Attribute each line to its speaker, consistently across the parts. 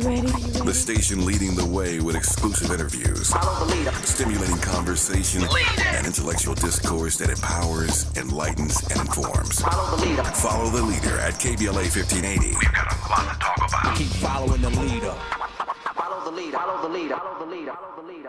Speaker 1: Ready?
Speaker 2: The station leading the way with exclusive interviews,
Speaker 3: Follow the leader.
Speaker 2: stimulating conversation, and intellectual discourse that empowers, enlightens, and informs.
Speaker 3: Follow the leader.
Speaker 2: Follow the leader at KBLA 1580.
Speaker 4: We've got a lot to talk about.
Speaker 5: Keep following the leader.
Speaker 3: Follow the leader. Follow the leader. Follow the leader. Follow the leader.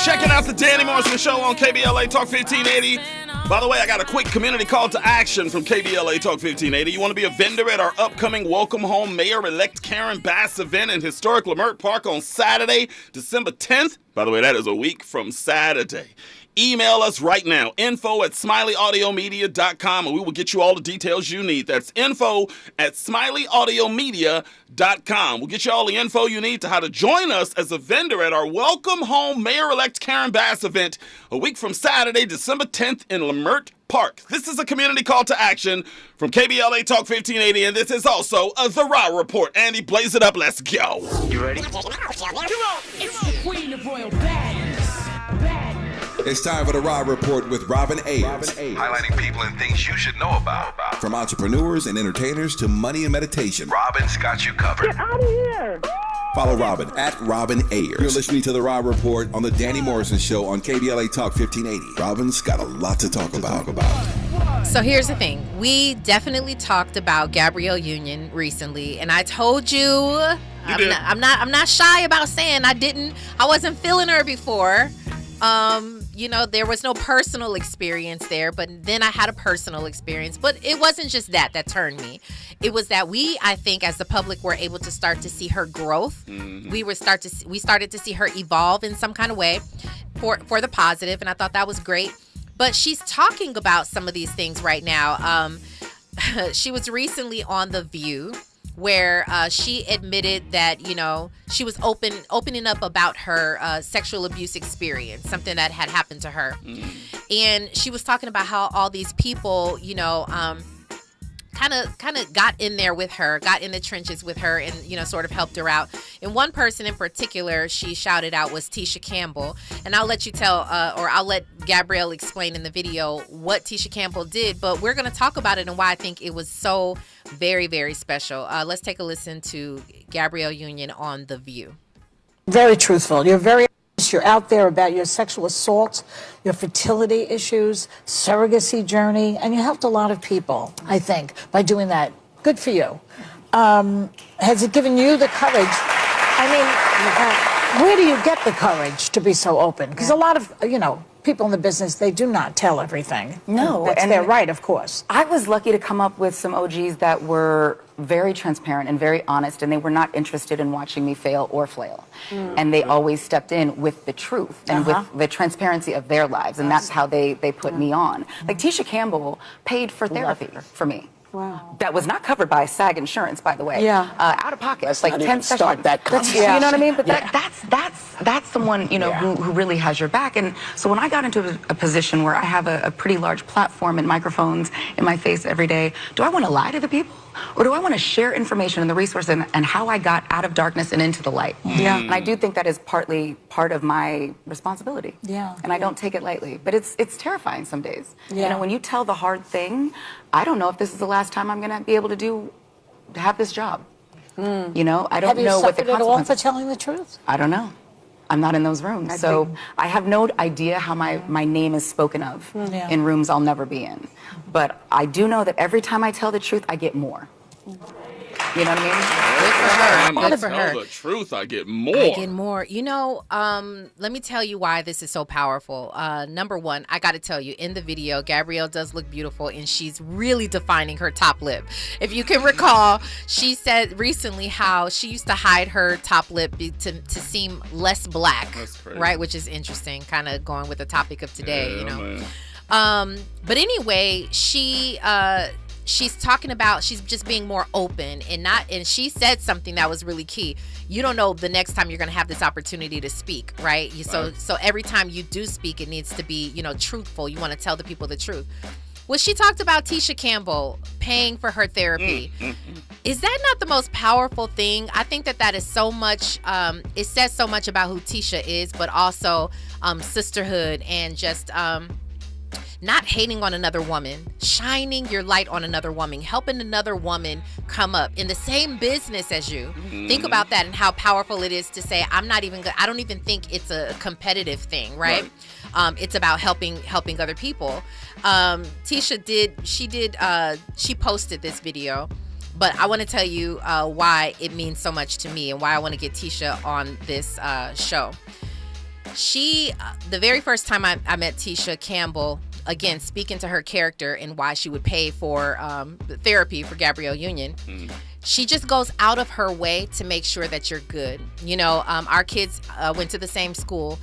Speaker 6: Checking out the Danny Morrison Show on KBLA Talk 1580. By the way, I got a quick community call to action from KBLA Talk 1580. You want to be a vendor at our upcoming Welcome Home Mayor-elect Karen Bass event in historic Leimert Park on Saturday, December 10th. By the way, that is a week from Saturday. Email us right now, info@smileyAudiomedia.com, and we will get you all the details you need. That's info@smileyAudiomedia.com. We'll get you all the info you need to how to join us as a vendor at our Welcome Home Mayor-elect Karen Bass event a week from Saturday, December 10th in Leimert Park. This is a community call to action from KBLA Talk 1580, and this is also the Raw Report. Andy, blaze it up. Let's go.
Speaker 3: You ready?
Speaker 1: Come on. It's the Queen of Royal Badness.
Speaker 7: It's time for the Raw Report with Robin Ayers.
Speaker 4: Highlighting people and things you should know about.
Speaker 7: From entrepreneurs and entertainers to money and meditation.
Speaker 4: Robin's got you covered.
Speaker 1: Get out of here.
Speaker 7: Follow Robin at Robin Ayers. You're listening to the Raw Report on the Danny Morrison Show on KBLA Talk 1580. Robin's got a lot to talk about.
Speaker 8: So here's the thing. We definitely talked about Gabrielle Union recently, and I told you, I'm not shy about saying I wasn't feeling her before. There was no personal experience there, but then I had a personal experience. But it wasn't just that turned me. It was that I think, as the public, were able to start to see her growth. Mm-hmm. We started to see her evolve in some kind of way for the positive, and I thought that was great. But she's talking about some of these things right now. She was recently on The View, where she admitted that, she was opening up about her sexual abuse experience, something that had happened to her. Mm-hmm. And she was talking about how all these people, kind of got in there with her, got in the trenches with her, and sort of helped her out. And one person in particular she shouted out was Tisha Campbell. And I'll let you I'll let Gabrielle explain in the video what Tisha Campbell did, but we're going to talk about it and why I think it was so very, very special. Let's take a listen to Gabrielle Union on The View.
Speaker 9: Very truthful. You're out there about your sexual assault, your fertility issues, surrogacy journey, and you helped a lot of people, I think, by doing that. Good for you. Has it given you the courage? Where do you get the courage to be so open? Because a lot of, people in the business, they do not tell everything.
Speaker 10: No.
Speaker 9: That's their right, of course.
Speaker 10: I was lucky to come up with some OGs that were very transparent and very honest, and they were not interested in watching me fail or flail. And they always stepped in with the truth and with the transparency of their lives, and that's how they put me on. Like Tisha Campbell paid for therapy for me.
Speaker 9: Wow.
Speaker 10: That was not covered by SAG insurance, by the way.
Speaker 9: Yeah.
Speaker 10: Out of pocket.
Speaker 9: Let's
Speaker 10: like
Speaker 9: not
Speaker 10: 10
Speaker 9: even
Speaker 10: sessions.
Speaker 9: start that conversation.
Speaker 10: You know what I mean? But that's someone, who really has your back. And so when I got into a position where I have a pretty large platform and microphones in my face every day, do I want to lie to the people? Or do I want to share information and the resources and how I got out of darkness and into the light?
Speaker 9: Yeah.
Speaker 10: And I do think that is partly part of my responsibility.
Speaker 9: Yeah.
Speaker 10: And I don't take it lightly. But it's terrifying some days.
Speaker 9: Yeah.
Speaker 10: When you tell the hard thing, I don't know if this is the last time I'm going to be able to have this job. I don't know what the
Speaker 9: Have you suffered at all for
Speaker 10: consequences.
Speaker 9: telling the truth?
Speaker 10: I don't know. I'm not in those rooms. So I have no idea how my name is spoken of in rooms I'll never be in. But I do know that every time I tell the truth, I get more. You know what I mean?
Speaker 8: Good for her.
Speaker 6: Tell the truth, I get more.
Speaker 8: I get more. You know, let me tell you why this is so powerful. Number one, I got to tell you, in the video, Gabrielle does look beautiful, and she's really defining her top lip. If you can recall, she said recently how she used to hide her top lip to seem less black, right? Which is interesting, kind of going with the topic of today, you know. But anyway, she's talking about she's just being more open and she said something that was really key. You don't know the next time you're going to have this opportunity to speak, right? So every time you do speak, it needs to be, you know, truthful. You want to tell the people the truth. Well, she talked about Tisha Campbell paying for her therapy. Is that not the most powerful thing? I think that is so much, it says so much about who Tisha is, but also sisterhood and just not hating on another woman, shining your light on another woman, helping another woman come up in the same business as you. Think about that and how powerful it is to say, I don't even think it's a competitive thing, right? It's about helping other people. Tisha she posted this video, but I want to tell you why it means so much to me and why I want to get Tisha on this show. The very first time I met Tisha Campbell, again, speaking to her character and why she would pay for therapy for Gabrielle Union, she just goes out of her way to make sure that you're good. You know, our kids went to the same school.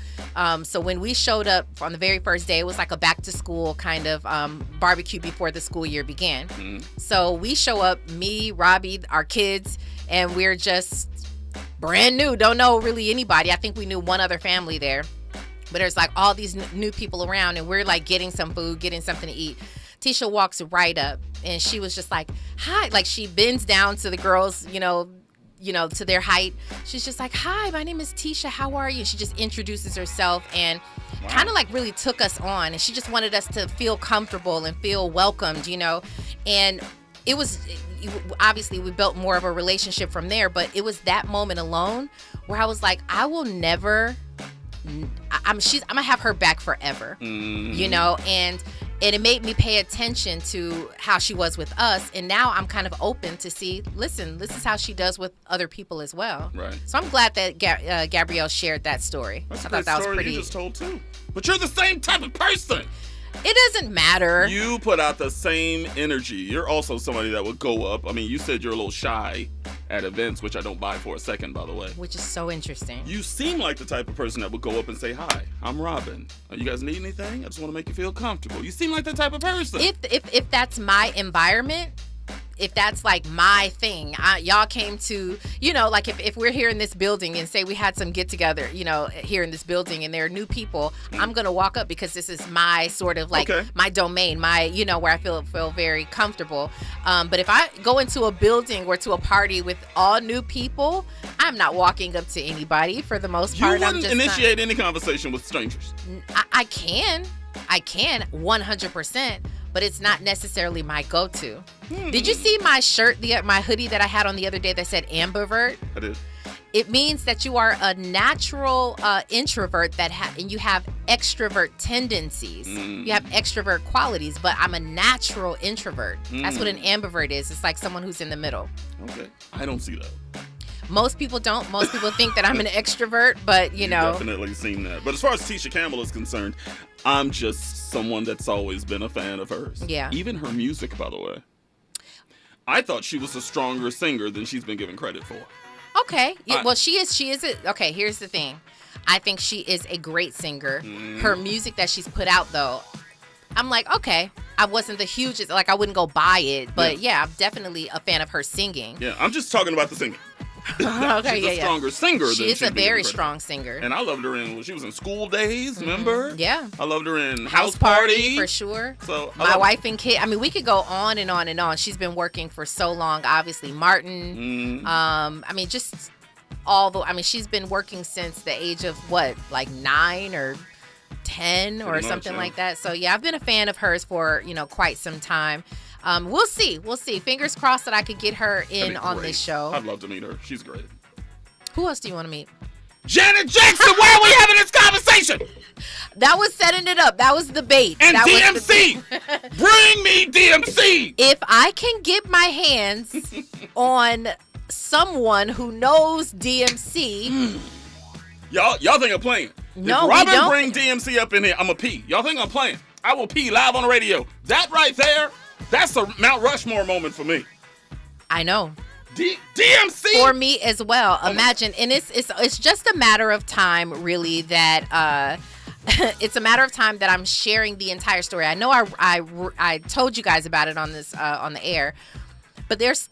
Speaker 8: So when we showed up on the very first day, it was like a back to school kind of barbecue before the school year began. So we show up, me, Robbie, our kids, and we're just brand new, don't know really anybody. I think we knew one other family there. But there's like all these new people around, and we're like getting some food, getting something to eat. Tisha walks right up, and she was just like, hi. Like she bends down to the girls, you know, to their height. She's just like, hi, my name is Tisha. How are you? And she just introduces herself and kind of like really took us on. And she just wanted us to feel comfortable and feel welcomed, you know. And it was, obviously we built more of a relationship from there, but it was that moment alone where I was like, I will never... I'm gonna have her back forever, you know, and it made me pay attention to how she was with us, and now I'm kind of open to see. Listen, this is how she does with other people as well. Right. So I'm glad that Gabrielle shared that story.
Speaker 6: That's
Speaker 8: I thought that was pretty.
Speaker 6: You just told too, but you're the same type of person.
Speaker 8: It doesn't matter.
Speaker 6: You put out the same energy. You're also somebody that would go up. I mean, you said you're a little shy at events, which I don't buy for a second, by the way.
Speaker 8: Which is so interesting.
Speaker 6: You seem like the type of person that would go up and say, hi, I'm Robin. You guys need anything? I just want to make you feel comfortable. You seem like that type of person.
Speaker 8: If that's my environment, if that's like my thing, y'all came to, you know, like if we're here in this building and say we had some get together, you know, here in this building and there are new people, I'm going to walk up because this is my sort of like my domain, my, you know, where I feel very comfortable. But if I go into a building or to a party with all new people, I'm not walking up to anybody for the most part.
Speaker 6: You wouldn't initiate any conversation with strangers.
Speaker 8: I can 100%. But it's not necessarily my go-to. Did you see my shirt, my hoodie that I had on the other day that said ambivert?
Speaker 6: I did.
Speaker 8: It means that you are a natural introvert and you have extrovert tendencies. You have extrovert qualities, but I'm a natural introvert. That's what an ambivert is. It's like someone who's in the middle.
Speaker 6: Okay. I don't see that.
Speaker 8: Most people don't. Most people think that I'm an extrovert, but you know.
Speaker 6: Definitely seen that. But as far as Tisha Campbell is concerned, I'm just someone that's always been a fan of hers.
Speaker 8: Yeah.
Speaker 6: Even her music, by the way. I thought she was a stronger singer than she's been given credit for.
Speaker 8: Okay. Well, she is. Okay, here's the thing. I think she is a great singer. Her music that she's put out, though, I'm like, okay. I wasn't the hugest, like I wouldn't go buy it, but yeah, I'm definitely a fan of her singing.
Speaker 6: Yeah, I'm just talking about the singing.
Speaker 8: Okay,
Speaker 6: she's a stronger singer than
Speaker 8: she is a very strong singer.
Speaker 6: And I loved her when she was in School Days, remember?
Speaker 8: Yeah.
Speaker 6: I loved her in House Party.
Speaker 8: For sure.
Speaker 6: So
Speaker 8: My Wife and Kid. I mean, we could go on and on and on. She's been working for so long, obviously. Martin. I mean, just she's been working since the age of what, like 9 or 10 or something like that. So yeah, I've been a fan of hers for, you know, quite some time. We'll see. Fingers crossed that I could get her in on this show.
Speaker 6: I'd love to meet her. She's great.
Speaker 8: Who else do you want to meet?
Speaker 6: Janet Jackson, why are we having this conversation?
Speaker 8: That was setting it up. That was the bait.
Speaker 6: And
Speaker 8: that
Speaker 6: DMC. Bring me DMC.
Speaker 8: If I can get my hands on someone who knows DMC.
Speaker 6: Y'all think I'm playing?
Speaker 8: No,
Speaker 6: if Robin
Speaker 8: we don't.
Speaker 6: bring DMC up in here, I'm a pee. Y'all think I'm playing? I will pee live on the radio. That right there, that's a Mount Rushmore moment for me.
Speaker 8: I know.
Speaker 6: DMC
Speaker 8: for me as well. Imagine, and it's just a matter of time, really. That it's a matter of time that I'm sharing the entire story. I know I told you guys about it on this on the air. But there's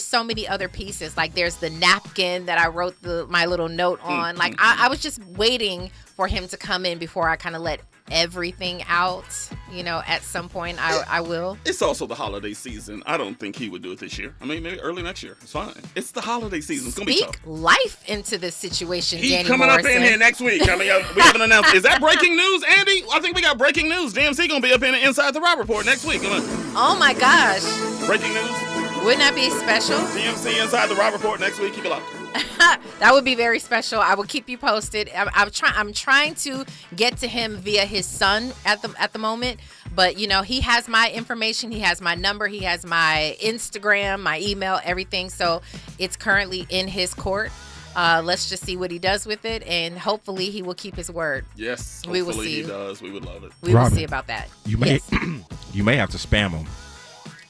Speaker 8: so many other pieces. Like there's the napkin that I wrote my little note on. Like I was just waiting for him to come in before I kind of let everything out. You know, at some point I will.
Speaker 6: It's also the holiday season. I don't think he would do it this year. I mean, maybe early next year. It's fine. It's the holiday season. It's gonna be tough.
Speaker 8: Speak life into this situation,
Speaker 6: He's
Speaker 8: Danny
Speaker 6: coming
Speaker 8: Morrison.
Speaker 6: up in here next week. I mean, we haven't announced. Is that breaking news, Andy? I think we got breaking news. DMC gonna be up in Inside the Rob Report next week. Come on.
Speaker 8: Oh my gosh.
Speaker 6: Breaking news.
Speaker 8: Wouldn't that be special?
Speaker 6: DMC Inside the Rob Report next week. Keep it locked.
Speaker 8: That would be very special. I will keep you posted. I'm trying to get to him via his son at the moment, but you know he has my information. He has my number. He has my Instagram, my email, everything. So it's currently in his court. Let's just see what he does with it, and hopefully he will keep his word.
Speaker 6: Yes,
Speaker 8: we will
Speaker 6: hopefully
Speaker 8: see.
Speaker 6: He does. We would love it.
Speaker 8: We will see about that.
Speaker 5: You may you may have to spam him.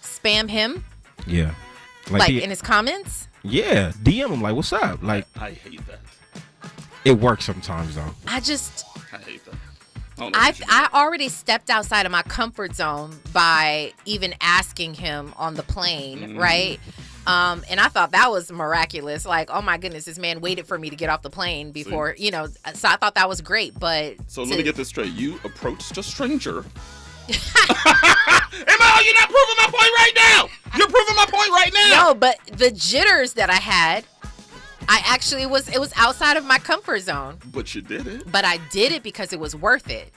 Speaker 8: Spam him?
Speaker 5: Yeah.
Speaker 8: Like in his comments?
Speaker 5: Yeah, DM him like, what's up? Like,
Speaker 6: I hate that.
Speaker 5: It works sometimes though.
Speaker 6: I hate that.
Speaker 8: I already stepped outside of my comfort zone by even asking him on the plane, right? And I thought that was miraculous. Like, oh my goodness, this man waited for me to get off the plane before, you know. So I thought that was great. But
Speaker 6: so let me get this straight. You approached a stranger. You're not proving my point right now. You're proving my point right now.
Speaker 8: No, but the jitters that I had, it was outside of my comfort zone.
Speaker 6: But you did it.
Speaker 8: But I did it because it was worth it.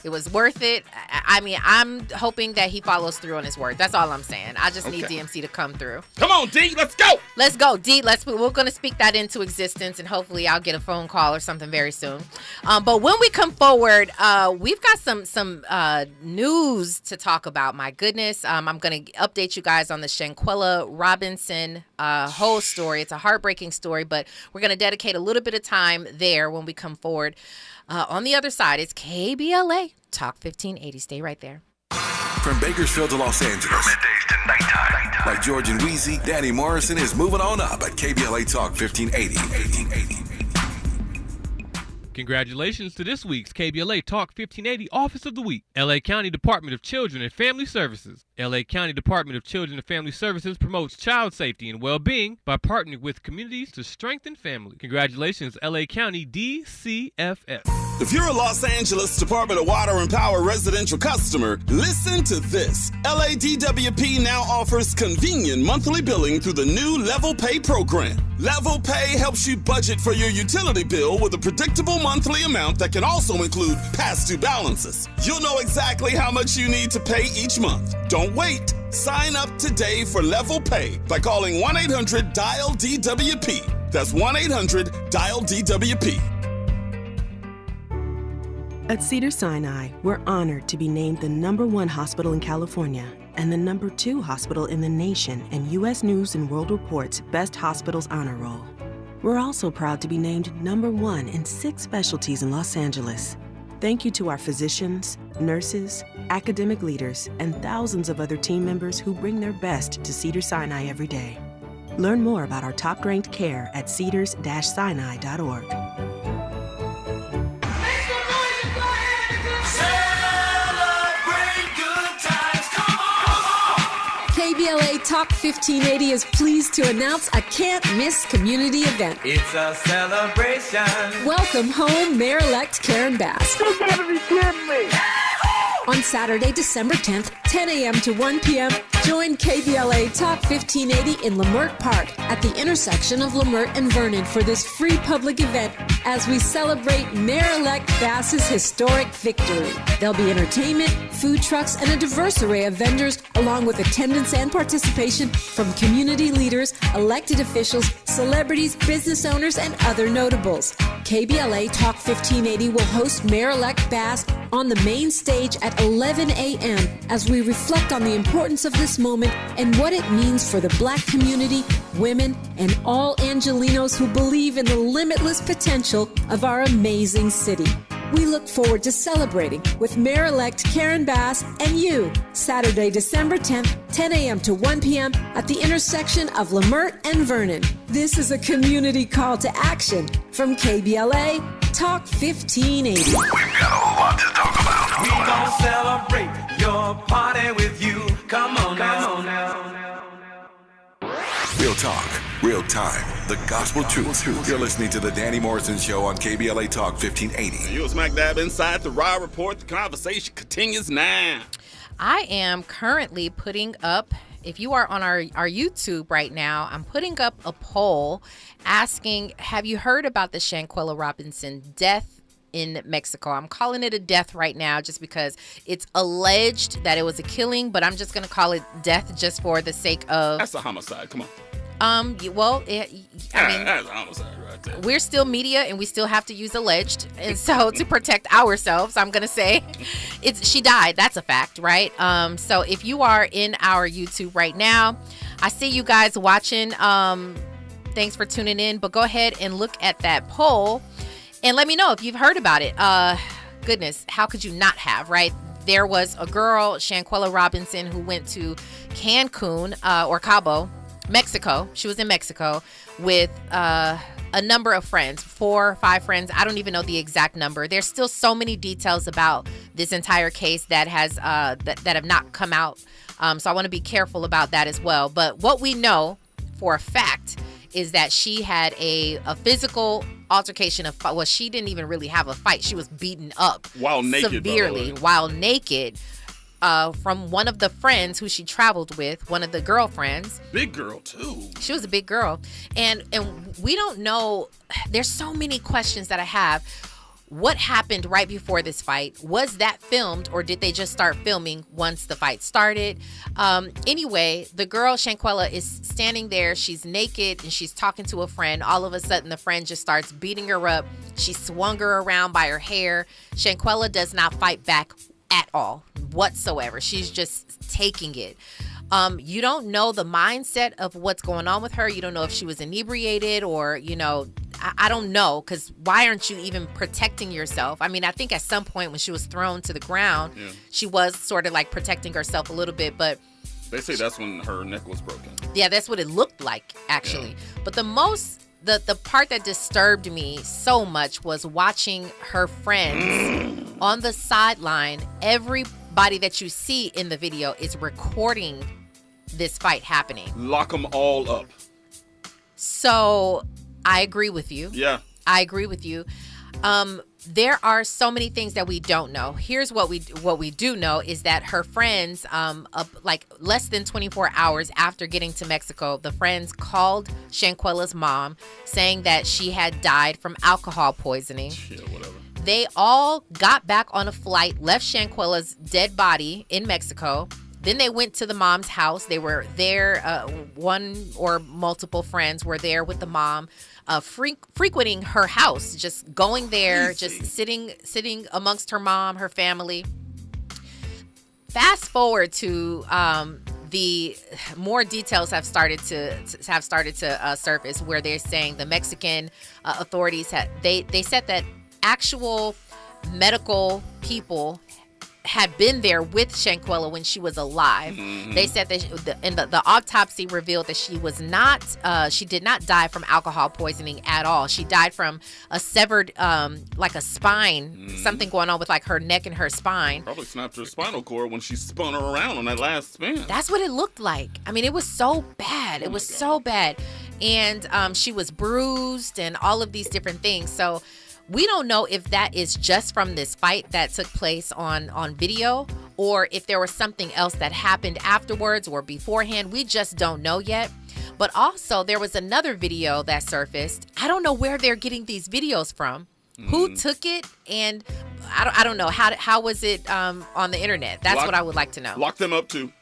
Speaker 8: It was worth it. I mean, I'm hoping that he follows through on his word. That's all I'm saying. I just need DMC to come through.
Speaker 6: Come on, D. Let's go. Let's
Speaker 8: go, D. We're going to speak that into existence, and hopefully I'll get a phone call or something very soon. But when we come forward, we've got some news to talk about. My goodness. I'm going to update you guys on the Shanquella Robinson whole story. It's a heartbreaking story, but we're going to dedicate a little bit of time there when we come forward. On the other side, it's KBLA Talk 1580. Stay right there.
Speaker 2: From Bakersfield to Los Angeles. From middays to nighttime. Like George and Wheezy, Danny Morrison is moving on up at KBLA Talk 1580.
Speaker 11: Congratulations to this week's KBLA Talk 1580 Office of the Week, LA County Department of Children and Family Services. LA County Department of Children and Family Services promotes child safety and well-being by partnering with communities to strengthen family. Congratulations, LA County DCFS.
Speaker 6: If you're a Los Angeles Department of Water and Power residential customer, listen to this. LADWP now offers convenient monthly billing through the new Level Pay program. Level Pay helps you budget for your utility bill with a predictable monthly amount that can also include past due balances. You'll know exactly how much you need to pay each month. Don't wait. Sign up today for Level Pay by calling 1-800-DIAL-DWP. That's 1-800-DIAL-DWP.
Speaker 12: At Cedars-Sinai, we're honored to be named the #1 hospital in California and the #2 hospital in the nation in U.S. News & World Report's Best Hospitals Honor Roll. We're also proud to be named #1 in 6 specialties in Los Angeles. Thank you to our physicians, nurses, academic leaders, and thousands of other team members who bring their best to Cedars-Sinai every day. Learn more about our top-ranked care at cedars-sinai.org.
Speaker 13: KBLA Talk 1580 is pleased to announce a can't-miss community event.
Speaker 14: It's a celebration.
Speaker 13: Welcome home, Mayor-elect Karen Bass.
Speaker 14: You gotta be kidding me.
Speaker 13: On Saturday, December 10th, 10 a.m. to 1 p.m., join KBLA Talk 1580 in Leimert Park at the intersection of Leimert and Vernon for this free public event as we celebrate Mayor-elect Bass's historic victory. There'll be entertainment, food trucks, and a diverse array of vendors, along with attendance and participation from community leaders, elected officials, celebrities, business owners, and other notables. KBLA Talk 1580 will host Mayor-elect Bass on the main stage at 11 a.m. as we reflect on the importance of this moment and what it means for the Black community, women, and all Angelinos who believe in the limitless potential of our amazing city. We look forward to celebrating with Mayor-elect Karen Bass and you, Saturday, December 10th, 10 a.m. to 1 p.m. at the intersection of Leimert and Vernon. This is a community call to action from KBLA Talk 1580.
Speaker 4: We've got a lot to talk about.
Speaker 14: We gon' celebrate your party with you. Come on now.
Speaker 2: Real talk, real time, the gospel truth. You're listening to the Danny Morrison Show on KBLA Talk 1580.
Speaker 6: You smack dab inside the Raw Report. The conversation continues now.
Speaker 8: I am currently putting up, if you are on our YouTube right now, I'm putting up a poll asking, have you heard about the Shanquella Robinson death in Mexico? I'm calling it a death right now just because it's alleged that it was a killing, but I'm just going to call it death just for the sake of...
Speaker 6: That's a homicide. Come on.
Speaker 8: Well, I mean,
Speaker 6: that's a homicide right there.
Speaker 8: We're still media and we still have to use alleged. And so to protect ourselves, I'm going to say she died. That's a fact, right? So if you are in our YouTube right now, I see you guys watching. Thanks for tuning in, but go ahead and look at that poll and let me know if you've heard about it. Goodness, how could you not have, right? There was a girl, Shanquella Robinson, who went to Cancun or Cabo, Mexico. She was in Mexico with a number of friends, 4 or 5 friends. I don't even know the exact number. There's still so many details about this entire case that has that have not come out. So I want to be careful about that as well. But what we know for a fact is that she had a physical altercation well, she didn't even really have a fight. She was beaten up
Speaker 6: while naked,
Speaker 8: severely while naked from one of the friends who she traveled with, one of the girlfriends.
Speaker 6: Big girl too.
Speaker 8: She was a big girl. And we don't know. There's so many questions that I have. What happened right before this fight? Was that filmed or did they just start filming once the fight started? Anyway, the girl, Shanquella, is standing there. She's naked and she's talking to a friend. All of a sudden, the friend just starts beating her up. She swung her around by her hair. Shanquella does not fight back at all whatsoever. She's just taking it. You don't know the mindset of what's going on with her. You don't know if she was inebriated or, I don't know, because why aren't you even protecting yourself? I mean, I think at some point when she was thrown to the ground, she was sort of like protecting herself a little bit, but...
Speaker 6: They say that's when her neck was broken.
Speaker 8: Yeah, that's what it looked like, actually. Yeah. But the part that disturbed me so much was watching her friends on the sideline. Everybody that you see in the video is recording this fight happening.
Speaker 6: Lock them all up.
Speaker 8: So I agree with you.
Speaker 6: Yeah.
Speaker 8: I agree with you. There are so many things that we don't know. Here's what we do know is that her friends, like less than 24 hours after getting to Mexico, the friends called Shanquella's mom saying that she had died from alcohol poisoning.
Speaker 6: Yeah, whatever.
Speaker 8: They all got back on a flight, left Shanquella's dead body in Mexico. Then they went to the mom's house. They were there. One or multiple friends were there with the mom, frequenting her house, just going there, just sitting amongst her mom, her family. Fast forward to the more details have started to surface, where they're saying the Mexican authorities they said that actual medical people had been there with Shanquella when she was alive. Mm-hmm. They said that the autopsy revealed that she did not die from alcohol poisoning at all. She died from a severed, like a spine, something going on with like her neck and her spine.
Speaker 6: Probably snapped her spinal cord when she spun her around on that last spin.
Speaker 8: That's what it looked like. I mean, it was so bad. It was so bad. And she was bruised and all of these different things. So We don't know if that is just from this fight that took place on video, or if there was something else that happened afterwards or beforehand. We just don't know yet. But also, there was another video that surfaced. I don't know where they're getting these videos from. Who took it? And I don't know. How was it on the internet? That's what I would like to know.
Speaker 6: Lock them up, too.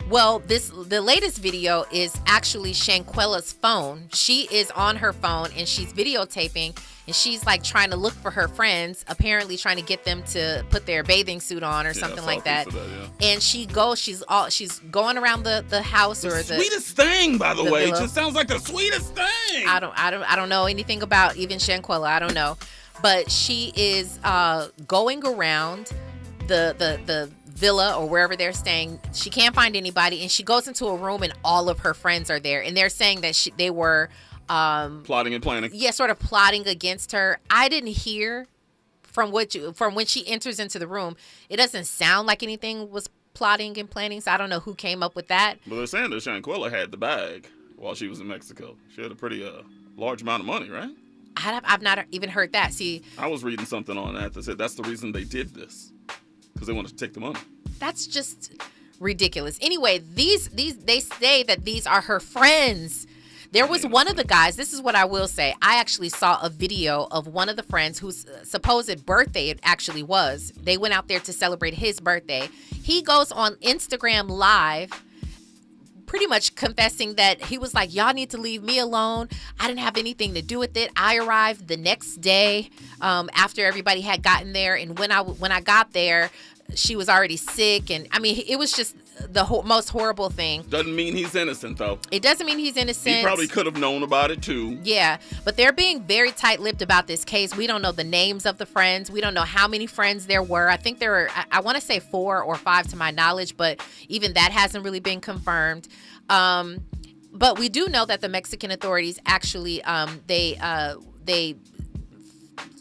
Speaker 8: Well, the latest video is actually Shanquella's phone. She is on her phone, and she's videotaping, and she's like trying to look for her friends, apparently trying to get them to put their bathing suit on or something like that. And she's going around the house or the
Speaker 6: sweetest thing, by the way.
Speaker 8: villa.
Speaker 6: Just sounds like the sweetest thing.
Speaker 8: I don't know anything about even Shanquella. I don't know, but she is going around the villa or wherever they're staying. She can't find anybody, and she goes into a room, and all of her friends are there, and they're saying that they were
Speaker 6: plotting and planning.
Speaker 8: Yeah, sort of plotting against her. I didn't hear from when she enters into the room. It doesn't sound like anything was plotting and planning, so I don't know who came up with that.
Speaker 6: But they're saying that Shanquella had the bag while she was in Mexico. She had a pretty large amount of money, right?
Speaker 8: I've not even heard that. See,
Speaker 6: I was reading something on that said that's the reason they did this, because they wanted to take the money.
Speaker 8: That's just ridiculous. Anyway, they say that these are her friends. There was one of the guys, this is what I will say. I actually saw a video of one of the friends whose supposed birthday it actually was. They went out there to celebrate his birthday. He goes on Instagram Live pretty much confessing that he was like, y'all need to leave me alone. I didn't have anything to do with it. I arrived the next day after everybody had gotten there. And when I got there, she was already sick. And I mean, it was just the most horrible thing.
Speaker 6: Doesn't mean he's innocent, though.
Speaker 8: It doesn't mean he's innocent.
Speaker 6: He probably could have known about it, too.
Speaker 8: Yeah, but they're being very tight-lipped about this case. We don't know the names of the friends. We don't know how many friends there were. I think there were, I want to say 4 or 5 to my knowledge, but even that hasn't really been confirmed. But we do know that the Mexican authorities actually, they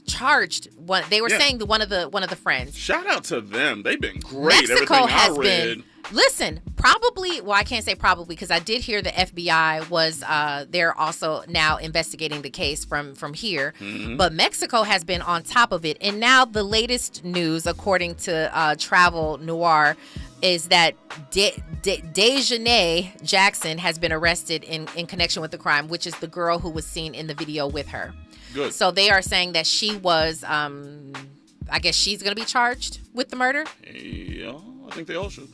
Speaker 8: charged one. They were saying one of the friends.
Speaker 6: Shout out to them. They've been great.
Speaker 8: Mexico has been. Listen, probably. Well, I can't say probably because I did hear the FBI was. They're also now investigating the case from here. Mm-hmm. But Mexico has been on top of it, and now the latest news, according to Travel Noir, is that Dejanay Jackson has been arrested in connection with the crime, which is the girl who was seen in the video with her.
Speaker 6: Good.
Speaker 8: So they are saying that she was, I guess she's going to be charged with the murder?
Speaker 6: Yeah, I think they all should.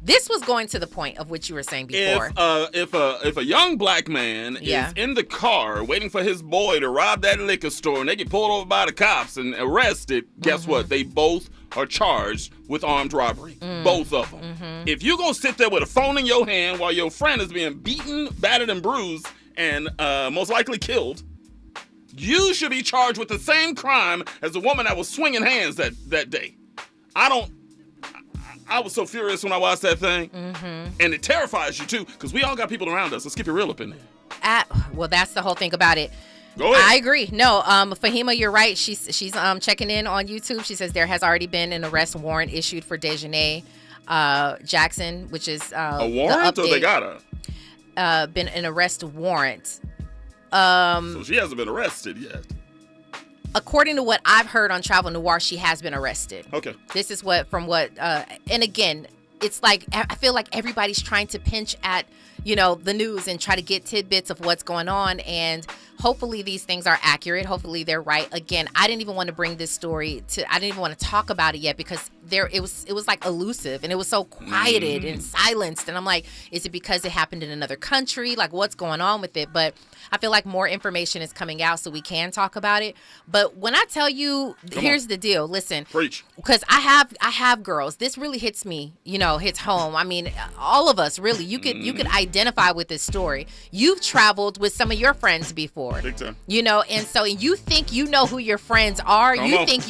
Speaker 8: This was going to the point of what you were saying before.
Speaker 6: If a young black man is in the car waiting for his boy to rob that liquor store and they get pulled over by the cops and arrested, guess what? They both are charged with armed robbery. Both of them. Mm-hmm. If you're going to sit there with a phone in your hand while your friend is being beaten, battered, and bruised, and most likely killed, you should be charged with the same crime as the woman that was swinging hands that day. I was so furious when I watched that thing. Mm-hmm. And it terrifies you, too, because we all got people around us. Let's keep it real up in there.
Speaker 8: Well, that's the whole thing about it.
Speaker 6: Go ahead.
Speaker 8: I agree. No, Fahima, you're right. She's checking in on YouTube. She says there has already been an arrest warrant issued for Dejanay Jackson, which is
Speaker 6: a warrant, or they got her?
Speaker 8: Been an arrest warrant.
Speaker 6: So she hasn't been arrested yet.
Speaker 8: According to what I've heard on Travel Noir, she has been arrested.
Speaker 6: Okay.
Speaker 8: This is and again, it's like, I feel like everybody's trying to pinch at, the news and try to get tidbits of what's going on. And hopefully these things are accurate. Hopefully they're right. Again, I didn't even want to bring this story I didn't even want to talk about it yet because it was like elusive and it was so quieted and silenced. And I'm like, is it because it happened in another country? Like, what's going on with it? But I feel like more information is coming out so we can talk about it. But when I tell you, here's the deal. Listen,
Speaker 6: preach.
Speaker 8: Because I have girls. This really hits me, hits home. I mean, all of us really. You could identify with this story. You've traveled with some of your friends before.
Speaker 6: Big time.
Speaker 8: And so you think you know who your friends are. You think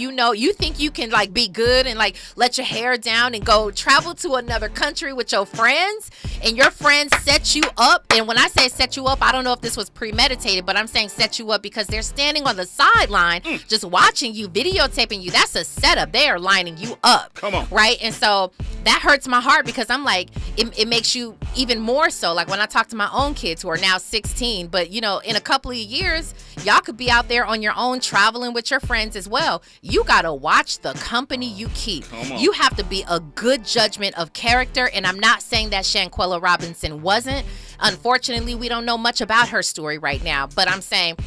Speaker 8: you can like be good and like let your hair down and go travel to another country with your friends, and your friends set you up. And when I say set you up, I don't know if this was premeditated, but I'm saying set you up because they're standing on the sideline just watching you, videotaping you. That's a setup. They are lining you up.
Speaker 6: Come on.
Speaker 8: Right? And so that hurts my heart because I'm like, it makes you even more so. Like when I talk to my own kids who are now 16, but in a couple of years, y'all could be out there on your own traveling with your friends as well. You got to watch the company you keep. You have to be a good judgment of character. And I'm not saying that Shanquella Robinson wasn't. Unfortunately, we don't know much about her story right now, but I'm saying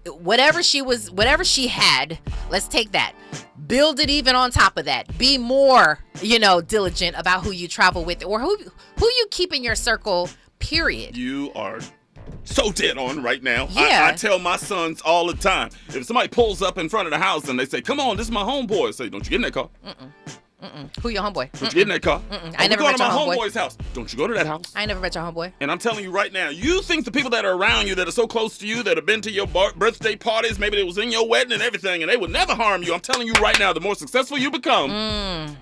Speaker 8: whatever she had, let's take that. Build it even on top of that. Be more, diligent about who you travel with or who you keep in your circle, period.
Speaker 6: You are so dead on right now.
Speaker 8: Yeah.
Speaker 6: I tell my sons all the time, if somebody pulls up in front of the house and they say, come on, this is my homeboy, I say, don't you get in that car.
Speaker 8: Who your homeboy?
Speaker 6: Don't you get in that car.
Speaker 8: I never met your homeboy.
Speaker 6: We're going to my homeboy's house. Don't you go to that house.
Speaker 8: I never met your homeboy.
Speaker 6: And I'm telling you right now, you think the people that are around you, that are so close to you, that have been to your birthday parties, maybe they was in your wedding and everything, and they would never harm you. I'm telling you right now, the more successful you become,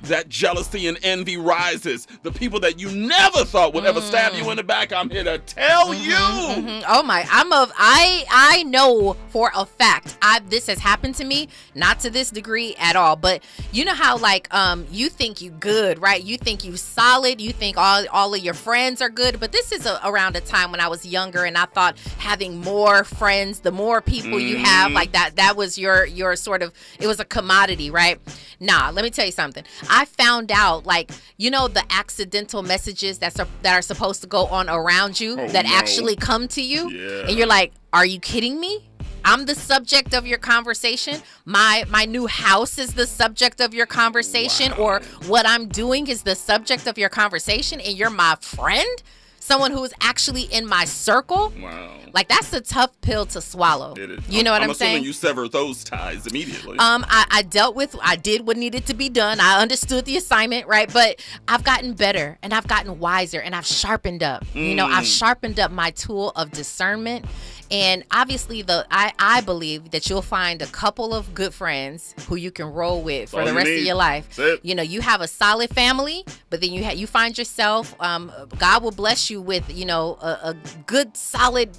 Speaker 6: that jealousy and envy rises. The people that you never thought would ever stab you in the back, I'm here to tell you.
Speaker 8: Oh my, I know for a fact, this has happened to me, not to this degree at all, but you know how like, you think you good, right? You think you solid. You think all of your friends are good. But this is around a time when I was younger and I thought having more friends, the more people you have, like that was your sort of, it was a commodity, right? Nah, let me tell you something. I found out like, the accidental messages that are supposed to go on around you actually come to you.
Speaker 6: Yeah.
Speaker 8: And you're like, are you kidding me? I'm the subject of your conversation. My new house is the subject of your conversation, or what I'm doing is the subject of your conversation, and you're my friend? Someone who is actually in my circle?
Speaker 6: Wow.
Speaker 8: Like, that's a tough pill to swallow.
Speaker 6: It is.
Speaker 8: You know what I'm
Speaker 6: assuming
Speaker 8: saying?
Speaker 6: You severed those ties immediately.
Speaker 8: I did what needed to be done. I understood the assignment, right? But I've gotten better, and I've gotten wiser, and I've sharpened up. I've sharpened up my tool of discernment. And obviously, I believe that you'll find a couple of good friends who you can roll with for the rest of your life. You have a solid family, but then you find yourself, God will bless you with, a good, solid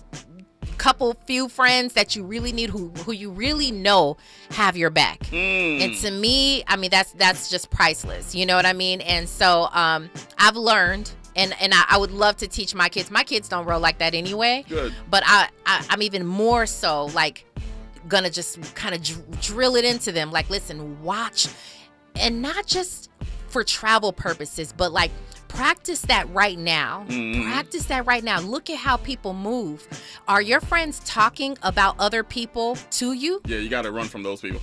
Speaker 8: few friends that you really need, who you really know have your back. And to me, I mean, that's just priceless. You know what I mean? And so I've learned. And I would love to teach my kids. My kids don't roll like that anyway.
Speaker 6: Good.
Speaker 8: But I'm even more so like gonna just kind of drill it into them. Like, listen, watch, and not just for travel purposes, but like practice that right now. Practice that right now. Look at how people move. Are your friends talking about other people to you?
Speaker 6: Yeah, you got to run from those people.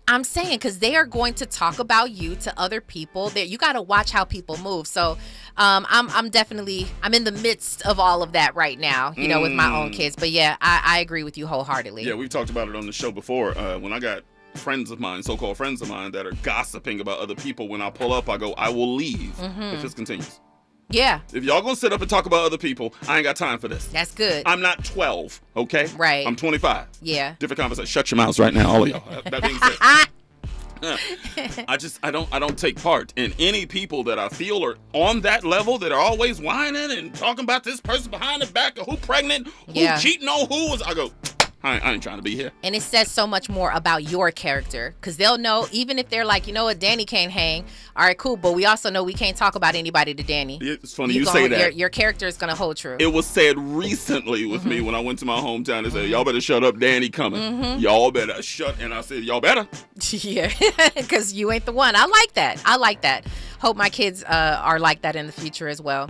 Speaker 8: I'm saying, because they are going to talk about you to other people. You got to watch how people move. So I'm in the midst of all of that right now, with my own kids. But yeah, I agree with you wholeheartedly.
Speaker 6: Yeah, we've talked about it on the show before. When I got friends of mine, so-called friends of mine, that are gossiping about other people, when I pull up, I go, I will leave if this continues.
Speaker 8: Yeah.
Speaker 6: If y'all gonna sit up and talk about other people, I ain't got time for this.
Speaker 8: That's good.
Speaker 6: I'm not 12, okay?
Speaker 8: Right.
Speaker 6: I'm 25.
Speaker 8: Yeah.
Speaker 6: Different conversation. Shut your mouths right now, all of y'all. That being said, I don't take part in any people that I feel are on that level, that are always whining and talking about this person behind the back, or who pregnant, who cheating on who. I go, I ain't trying to be here.
Speaker 8: And it says so much more about your character, because they'll know, even if they're like, Danny can't hang. All right, cool. But we also know we can't talk about anybody to Danny.
Speaker 6: It's funny you say that.
Speaker 8: Your character is going to hold true.
Speaker 6: It was said recently with me when I went to my hometown. They said, y'all better shut up, Danny coming. Y'all better shut. And I said, y'all better.
Speaker 8: Yeah, because you ain't the one. I like that. Hope my kids are like that in the future as well.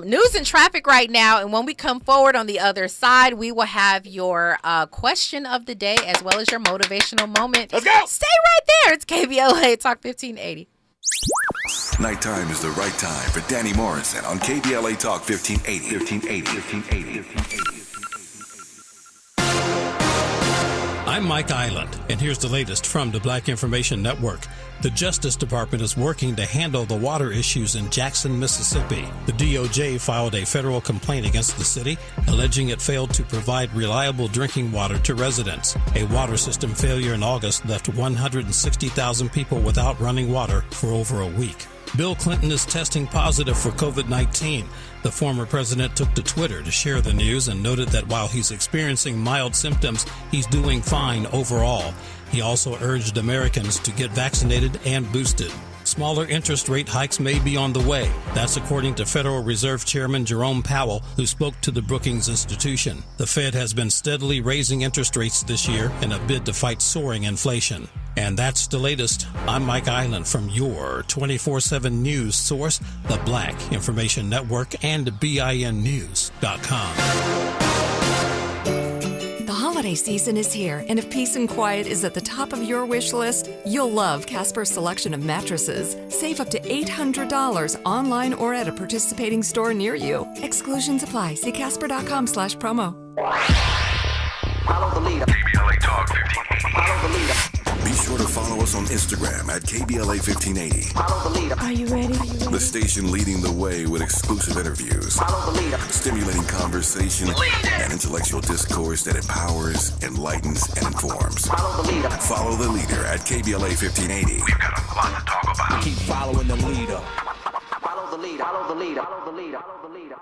Speaker 8: News and traffic right now. And when we come forward on the other side, we will have your question of the day as well as your motivational moment.
Speaker 6: Let's go.
Speaker 8: Stay right there. It's KBLA Talk 1580.
Speaker 2: Nighttime is the right time for Danny Morrison on KBLA Talk 1580.
Speaker 15: I'm Mike Island, and here's the latest from the Black Information Network. The Justice Department is working to handle the water issues in Jackson, Mississippi. The DOJ filed a federal complaint against the city, alleging it failed to provide reliable drinking water to residents. A water system failure in August left 160,000 people without running water for over a week. Bill Clinton is testing positive for COVID-19. The former president took to Twitter to share the news and noted that while he's experiencing mild symptoms, he's doing fine overall. He also urged Americans to get vaccinated and boosted. Smaller interest rate hikes may be on the way. That's according to Federal Reserve Chairman Jerome Powell, who spoke to the Brookings Institution. The Fed has been steadily raising interest rates this year in a bid to fight soaring inflation. And that's the latest. I'm Mike Island from your 24/7 news source, the Black Information Network, and BINnews.com.
Speaker 16: The holiday season is here, and if peace and quiet is at the top of your wish list, you'll love Casper's selection of mattresses. Save up to $800 online or at a participating store near you. Exclusions apply. See casper.com/promo.
Speaker 3: Follow the leader.
Speaker 4: KBLA Talk 1580.
Speaker 3: Follow the leader.
Speaker 2: Be sure to follow us on Instagram at KBLA 1580.
Speaker 3: Follow the leader.
Speaker 13: Are you ready?
Speaker 2: The station leading the way with exclusive interviews,
Speaker 3: Follow the leader.
Speaker 2: stimulating conversation, and intellectual discourse that empowers, enlightens, and informs.
Speaker 3: Follow the leader.
Speaker 2: Follow the leader at KBLA 1580.
Speaker 4: We've got a lot to talk about.
Speaker 14: Keep following the leader.
Speaker 3: Follow the leader. Follow the leader. Follow the leader. Follow the leader.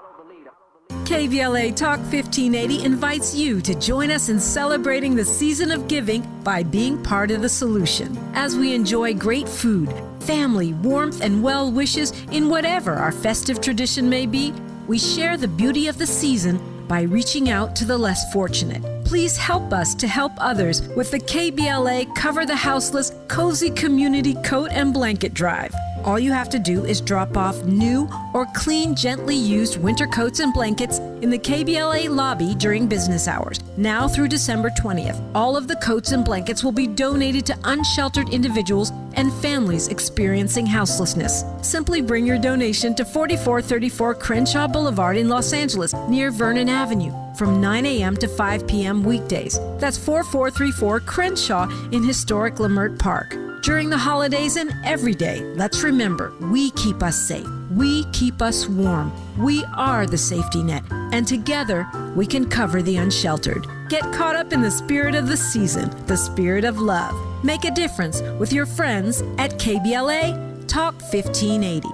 Speaker 13: KBLA Talk 1580 invites you to join us in celebrating the season of giving by being part of the solution. As we enjoy great food, family, warmth, and well wishes in whatever our festive tradition may be, we share the beauty of the season by reaching out to the less fortunate. Please help us to help others with the KBLA Cover the Houseless Cozy Community Coat and Blanket Drive. All you have to do is drop off new or clean, gently used winter coats and blankets in the KBLA lobby during business hours. Now through December 20th, all of the coats and blankets will be donated to unsheltered individuals and families experiencing houselessness. Simply bring your donation to 4434 Crenshaw Boulevard in Los Angeles, near Vernon Avenue, from 9 a.m. to 5 p.m. weekdays. That's 4434 Crenshaw in historic Leimert Park. During the holidays and every day, let's remember, we keep us safe. We keep us warm. We are the safety net. And together, we can cover the unsheltered. Get caught up in the spirit of the season, the spirit of love. Make a difference with your friends at KBLA Talk 1580.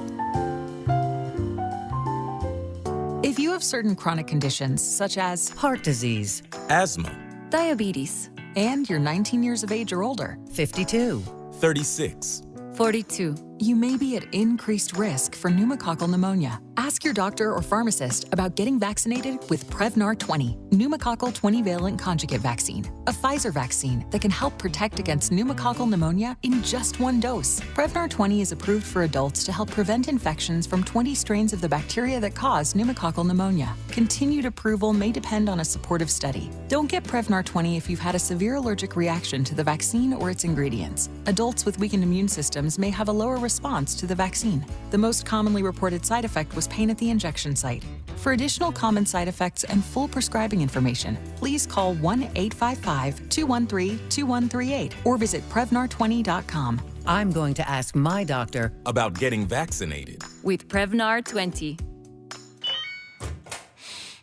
Speaker 17: If you have certain chronic conditions, such as heart disease,
Speaker 18: asthma,
Speaker 17: diabetes, and you're 19 years of age or older,
Speaker 18: 52, 36,
Speaker 17: 42, you may be at increased risk for pneumococcal pneumonia. Ask your doctor or pharmacist about getting vaccinated with Prevnar 20, pneumococcal 20-valent conjugate vaccine, a Pfizer vaccine that can help protect against pneumococcal pneumonia in just one dose. Prevnar 20 is approved for adults to help prevent infections from 20 strains of the bacteria that cause pneumococcal pneumonia. Continued approval may depend on a supportive study. Don't get Prevnar 20 if you've had a severe allergic reaction to the vaccine or its ingredients. Adults with weakened immune systems may have a lower response to the vaccine. The most commonly reported side effect was pain at the injection site. For additional common side effects and full prescribing information, please call 1-855-213-2138 or visit Prevnar20.com.
Speaker 18: I'm going to ask my doctor about getting vaccinated.
Speaker 19: With Prevnar 20.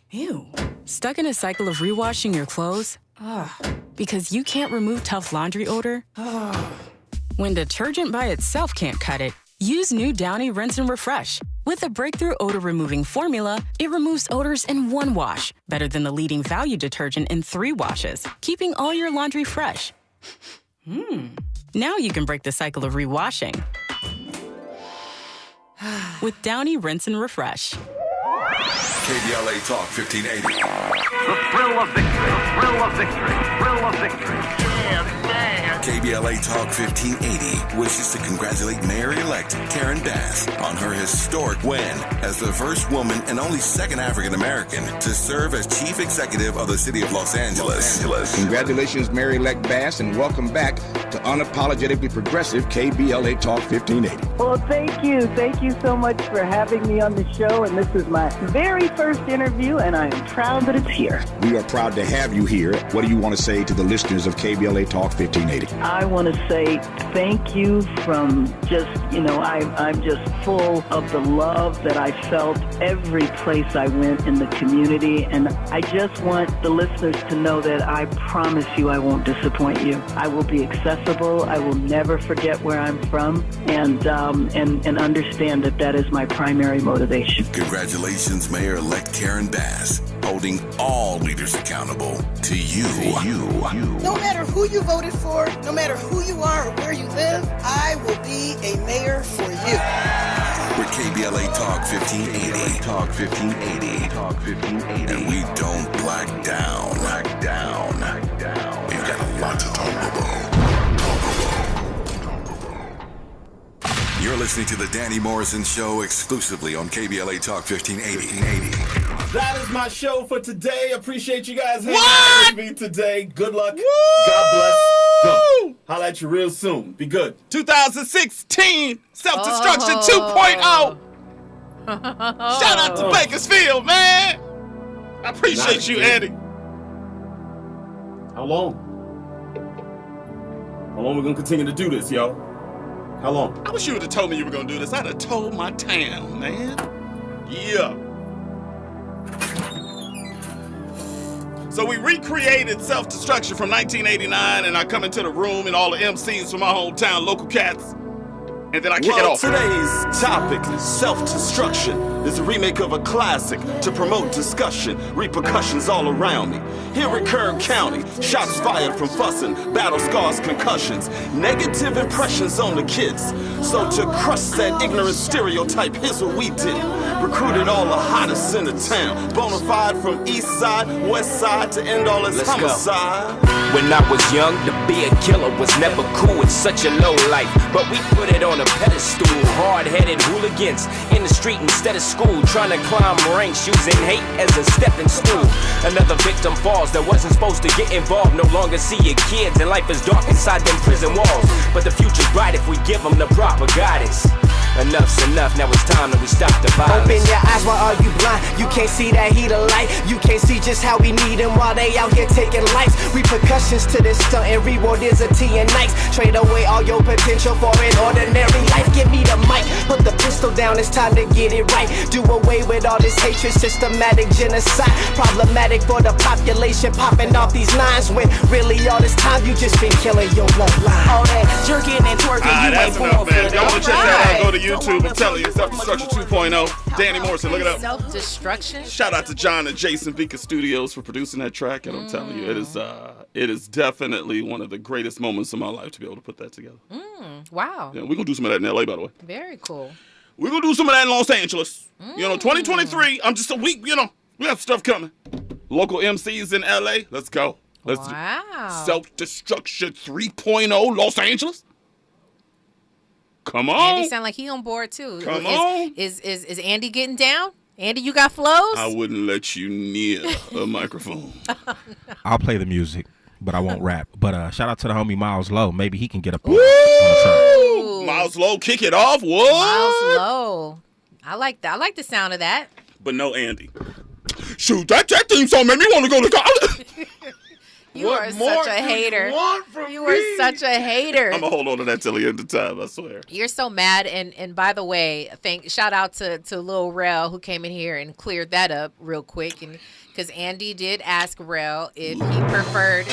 Speaker 20: Ew. Stuck in a cycle of rewashing your clothes? Ugh. Because you can't remove tough laundry odor? Ugh. When detergent by itself can't cut it, use new Downy Rinse and Refresh. With a breakthrough odor-removing formula, it removes odors in one wash, better than the leading value detergent in 3 washes, keeping all your laundry fresh. Now you can break the cycle of rewashing with Downy Rinse and Refresh.
Speaker 2: KBLA Talk 1580.
Speaker 4: The thrill of victory. The thrill of victory. Thrill of victory. Yeah, man.
Speaker 2: KBLA Talk 1580 wishes to congratulate Mayor-elect Karen Bass on her historic win as the first woman and only second African-American to serve as chief executive of the city of Los Angeles.
Speaker 21: Congratulations, Mayor-elect Bass, and welcome back to Unapologetically Progressive KBLA Talk 1580.
Speaker 22: Well, thank you. Thank you so much for having me on the show, and this is my very first interview, and I am proud that it's here.
Speaker 21: We are proud to have you here. What do you want to say to the listeners of KBLA Talk 1580?
Speaker 22: I want to say thank you from just, I'm just full of the love that I felt every place I went in the community, and I just want the listeners to know that I promise you I won't disappoint you. I will be accessible. I will never forget where I'm from, and understand that is my primary motivation.
Speaker 2: Congratulations, Mayor-elect Karen Bass. holding all leaders accountable to you.
Speaker 1: No matter who you voted for, no matter who you are or where you live, I will be a mayor for you.
Speaker 2: We're KBLA Talk 1580. Talk 1580. And we don't black down. We've got a lot to talk about. You're listening to the Danny Morrison Show exclusively on KBLA Talk 1580.
Speaker 6: That is my show for today. Appreciate you guys hanging out with me today. Good luck. God bless. Go. Holla at you real soon. Be good. 2016 Self-Destruction 2.0. Shout out to Bakersfield, man. I appreciate you, Andy. How long? How long we gonna continue to do this, yo? How long? I wish you would have told me you were gonna do this. I'd have told my town, man. Yeah. So we recreated Self-Destruction from 1989, and I come into the room and all the MCs from my hometown, local cats, and then I kick it off.
Speaker 7: Today's topic, self-destruction, is a remake of a classic to promote discussion, repercussions all around me. Here in Kern County, shots fired from fussing, battle scars, concussions, negative impressions on the kids. So to crush that ignorant stereotype, here's what we did. Recruited all the hottest in the town, bona fide from east side, west side, to end all this homicide.
Speaker 23: When I was young, to be a killer was never cool. It's such a low life, but we put it on a pedestal. Hard-headed hooligans in the street instead of school, trying to climb ranks, using hate as a stepping stool. Another victim falls that wasn't supposed to get involved. No longer see your kids, and life is dark inside them prison walls. But the future's bright if we give them the proper guidance. Enough's enough, now it's time that we stop the violence.
Speaker 24: Open your eyes, why are you blind? You can't see that heat of light. You can't see just how we need them while they out here taking lives. Repercussions to this stunt and reward is a tea and nights. Trade away all your potential for an ordinary life. Give me the mic, put the pistol down, it's time to get it right. Do away with all this hatred, systematic genocide. Problematic for the population, popping off these lines when really all this time you just been killing your bloodline. All that jerking and twerking, you
Speaker 6: that's
Speaker 24: ain't
Speaker 6: enough,
Speaker 24: born
Speaker 6: man.
Speaker 24: for
Speaker 6: If y'all want to check
Speaker 24: that.
Speaker 6: that out, go to YouTube. I'm telling you, Self-Destruction 2.0. Danny Morrison, look it up.
Speaker 8: Self-Destruction?
Speaker 6: Shout out to John and Jason Vika Studios for producing that track, and I'm telling you, it is definitely one of the greatest moments of my life to be able to put that together.
Speaker 8: Wow.
Speaker 6: Yeah, we're gonna do some of that in LA, by the way.
Speaker 8: Very cool.
Speaker 6: We're gonna do some of that in Los Angeles. 2023. I'm just a week. We have stuff coming. Local MCs in LA. Let's go. Let's do Self-Destruction 3.0 Los Angeles. Come on.
Speaker 8: Andy sound like he on board too.
Speaker 6: Come on.
Speaker 8: Is Andy getting down? Andy, you got flows?
Speaker 6: I wouldn't let you near a microphone.
Speaker 5: I'll play the music, but I won't rap. But shout out to the homie Miles Lowe. Maybe he can get up on the track.
Speaker 6: Miles Lowe, kick it off. What?
Speaker 8: Miles Lowe. I like that. I like the sound of that.
Speaker 6: But no Andy. Shoot, that theme song made me want to go to college.
Speaker 8: You are such a hater. You are such a hater.
Speaker 6: I'm going to hold on to that till the end of time, I swear.
Speaker 8: You're so mad. And by the way, shout out to Lil Rel who came in here and cleared that up real quick. And because Andy did ask Rel if he preferred.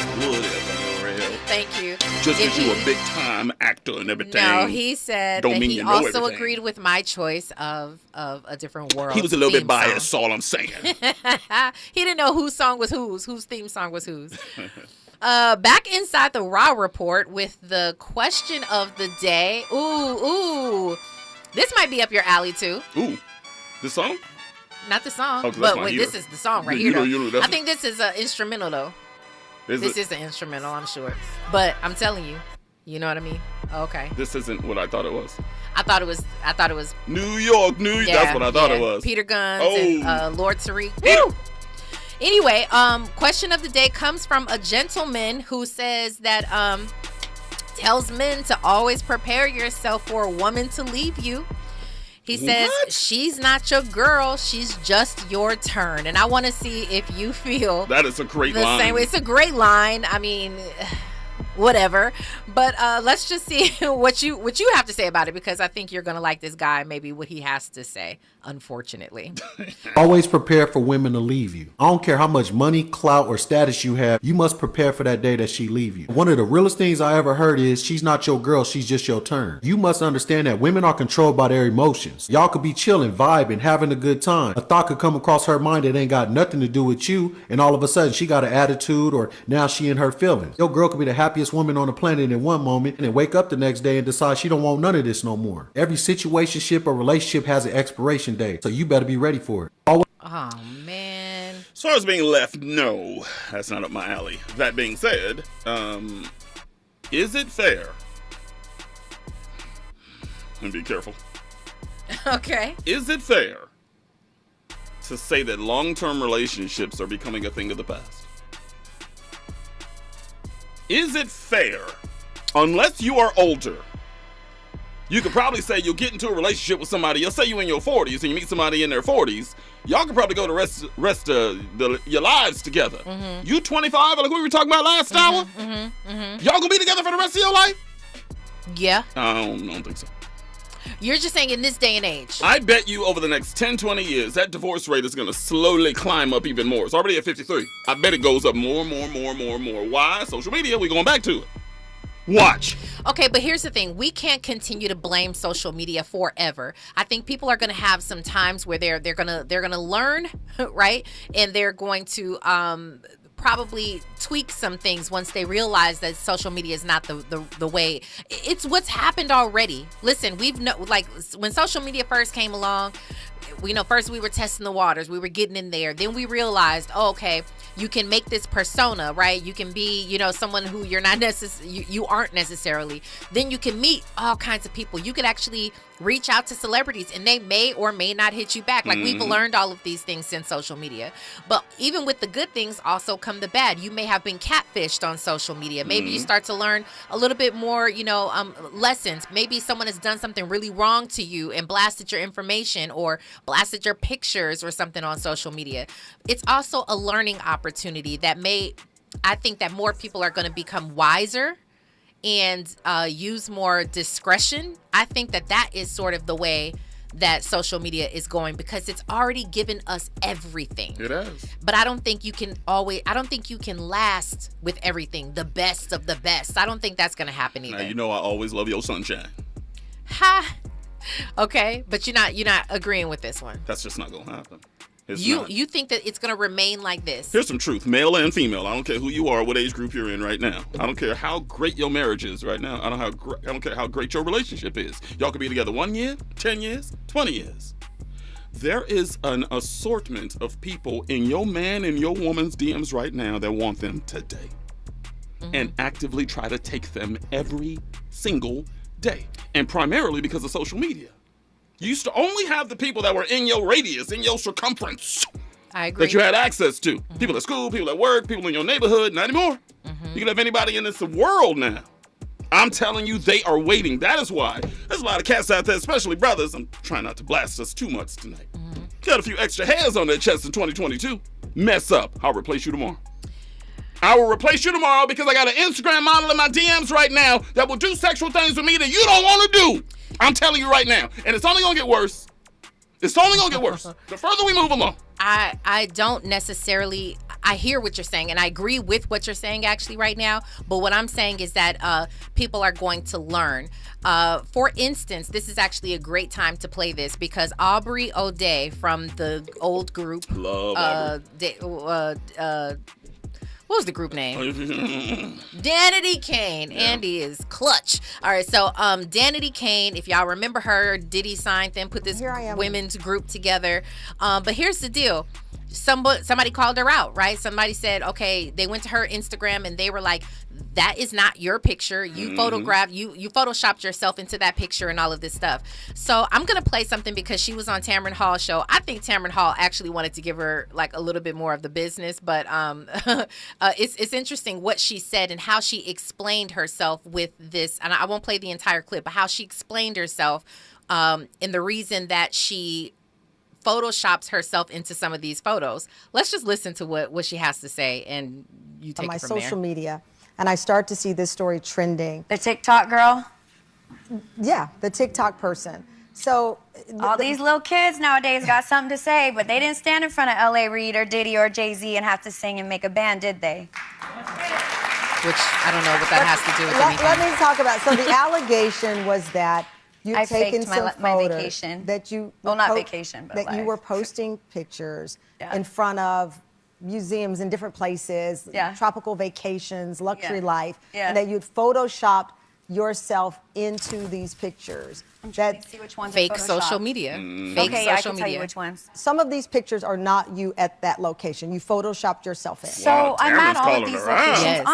Speaker 8: Thank you.
Speaker 6: Just because you're a big-time actor and everything.
Speaker 8: No, he said
Speaker 6: that
Speaker 8: he also agreed with my choice of a different world.
Speaker 6: He was a little bit biased, all I'm saying.
Speaker 8: He didn't know whose song was whose theme song was whose. Back inside the Raw Report with the question of the day. Ooh. This might be up your alley, too.
Speaker 6: Ooh. This song?
Speaker 8: Not the song,
Speaker 6: oh,
Speaker 8: but wait, this is the song right here. I think this is an instrumental, though. This is an instrumental, I'm sure. But I'm telling you, you know what I mean? Okay.
Speaker 6: This isn't what I thought it was.
Speaker 8: I thought it was
Speaker 6: New York.
Speaker 8: Yeah,
Speaker 6: that's what I thought it was.
Speaker 8: Peter Guns and Lord Tariq. Woo! Anyway, question of the day comes from a gentleman who says that tells men to always prepare yourself for a woman to leave you. He says, she's not your girl. She's just your turn. And I want to see if you feel
Speaker 6: that is a great line.
Speaker 8: Same way. It's a great line. I mean, whatever. But let's just see what you have to say about it, because I think you're gonna like this guy, maybe what he has to say, unfortunately.
Speaker 9: Always prepare for women to leave you. I don't care how much money, clout, or status you have, you must prepare for that day that she leave you. One of the realest things I ever heard is, she's not your girl, she's just your turn. You must understand that women are controlled by their emotions. Y'all could be chilling, vibing, having a good time. A thought could come across her mind that ain't got nothing to do with you, and all of a sudden she got an attitude, or now she in her feelings. Your girl could be the happiest woman on the planet in one moment, and then wake up the next day and decide she don't want none of this no more. Every situationship or relationship has an expiration date, so you better be ready for it. Always.
Speaker 8: Oh, man.
Speaker 6: As far as being left, no, that's not up my alley. That being said, is it fair? And be careful.
Speaker 8: Okay.
Speaker 6: Is it fair to say that long-term relationships are becoming a thing of the past? Is it fair, unless you are older, you could probably say you'll get into a relationship with somebody, you'll say you in your 40s and you meet somebody in their 40s, y'all could probably go the rest of your lives together. Mm-hmm. You 25, like we were talking about last hour? Mm-hmm. Mm-hmm. Y'all gonna be together for the rest of your life?
Speaker 8: Yeah.
Speaker 6: I don't think so.
Speaker 8: You're just saying in this day and age.
Speaker 6: I bet you over the next 10, 20 years, that divorce rate is going to slowly climb up even more. It's already at 53. I bet it goes up more. Why? Social media, we're going back to it. Watch.
Speaker 8: Okay, but here's the thing. We can't continue to blame social media forever. I think people are going to have some times where they're going to learn, right? And they're going to probably tweak some things once they realize that social media is not the way. It's what's happened already. Listen, like when social media first came along, first we were testing the waters, we were getting in there. Then we realized, okay, you can make this persona, right? You can be, someone who you're not you aren't necessarily. Then you can meet all kinds of people. You could actually reach out to celebrities and they may or may not hit you back. Like we've learned all of these things since social media. But even with the good things also come the bad. You may have been catfished on social media. Maybe you start to learn a little bit more, lessons. Maybe someone has done something really wrong to you and blasted your information or blasted your pictures or something on social media. It's also a learning opportunity that I think that more people are going to become wiser and use more discretion. I think that is sort of the way that social media is going, because it's already given us everything.
Speaker 6: It is.
Speaker 8: But I don't think you can last with everything, the best of the best. I don't think that's going to happen either.
Speaker 6: Now, I always love your sunshine.
Speaker 8: Ha. Okay, but you're not agreeing with this one.
Speaker 6: That's just not going to happen.
Speaker 8: You think that it's going to remain like this?
Speaker 6: Here's some truth, male and female. I don't care who you are, what age group you're in right now. I don't care how great your marriage is right now. I don't care how great your relationship is. Y'all could be together 1 year, 10 years, 20 years. There is an assortment of people in your man and your woman's DMs right now that want them today and actively try to take them every single day. And primarily because of social media. You used to only have the people that were in your radius, in your circumference.
Speaker 8: I agree.
Speaker 6: That you had access to. People at school, people at work, people in your neighborhood. Not anymore. You can have anybody in this world now. I'm telling you, they are waiting. That is why there's a lot of cats out there, especially brothers. I'm trying not to blast us too much tonight. Got a few extra hairs on their chest in 2022. Mess up. I'll replace you tomorrow. I will replace you tomorrow because I got an Instagram model in my DMs right now that will do sexual things with me that you don't want to do. I'm telling you right now. And it's only going to get worse. It's only going to get worse. The further we move along.
Speaker 8: I don't necessarily, I hear what you're saying, and I agree with what you're saying actually right now. But what I'm saying is that people are going to learn. For instance, this is actually a great time to play this because Aubrey O'Day from the old group.
Speaker 6: Love Aubrey.
Speaker 8: What was the group name? Danny Kane. Yeah. Andy is clutch. All right, so Danny Kane, if y'all remember her, Diddy signed them, put this women's group together. But here's the deal. Somebody called her out, right? Somebody said, okay, they went to her Instagram and they were like, that is not your picture. You photographed, you photoshopped yourself into that picture and all of this stuff. So I'm going to play something because she was on Tamron Hall's show. I think Tamron Hall actually wanted to give her like a little bit more of the business, but it's interesting what she said and how she explained herself with this. And I won't play the entire clip, but how she explained herself and the reason that she photoshops herself into some of these photos. Let's just listen to what she has to say and you take it from there.
Speaker 10: On my social media, and I start to see this story trending.
Speaker 11: The TikTok girl?
Speaker 10: Yeah, the TikTok person. So
Speaker 11: all these little kids nowadays got something to say, but they didn't stand in front of L.A. Reid or Diddy or Jay-Z and have to sing and make a band, did they?
Speaker 8: Which I don't know what that has to do with anything.
Speaker 10: Let me talk about. So the allegation was that you've taken some
Speaker 11: my
Speaker 10: photos
Speaker 11: vacation.
Speaker 10: that you
Speaker 11: not vacation, but
Speaker 10: that you were posting pictures in front of museums in different places, tropical vacations, luxury life, and that you'd photoshopped yourself into these pictures.
Speaker 11: I'm trying to see which ones
Speaker 8: fake
Speaker 11: are
Speaker 8: social media. Fake
Speaker 11: okay,
Speaker 8: social
Speaker 11: I can
Speaker 8: media.
Speaker 11: tell you which ones.
Speaker 10: Some of these pictures are not you at that location. You photoshopped yourself in.
Speaker 11: So I'm at all of these locations.
Speaker 8: Yes.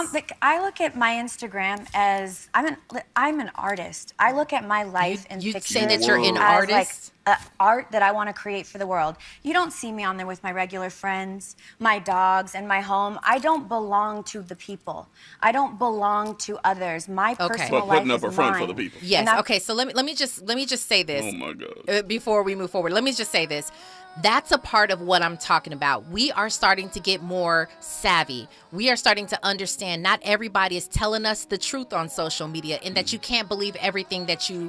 Speaker 11: I look at my Instagram as I'm an artist. I look at my life in pictures.
Speaker 8: You say that you're an
Speaker 11: as
Speaker 8: artist?
Speaker 11: Art that I want to create for the world. You don't see me on there with my regular friends, my dogs, and my home. I don't belong to the people. I don't belong to others. My personal life is
Speaker 6: up a front
Speaker 11: mine.
Speaker 6: for the people.
Speaker 8: Yes. Okay. So let me just say this.
Speaker 6: Oh my God.
Speaker 8: Before we move forward, let me just say this. That's a part of what I'm talking about. We are starting to get more savvy. We are starting to understand not everybody is telling us the truth on social media, and that you can't believe everything that you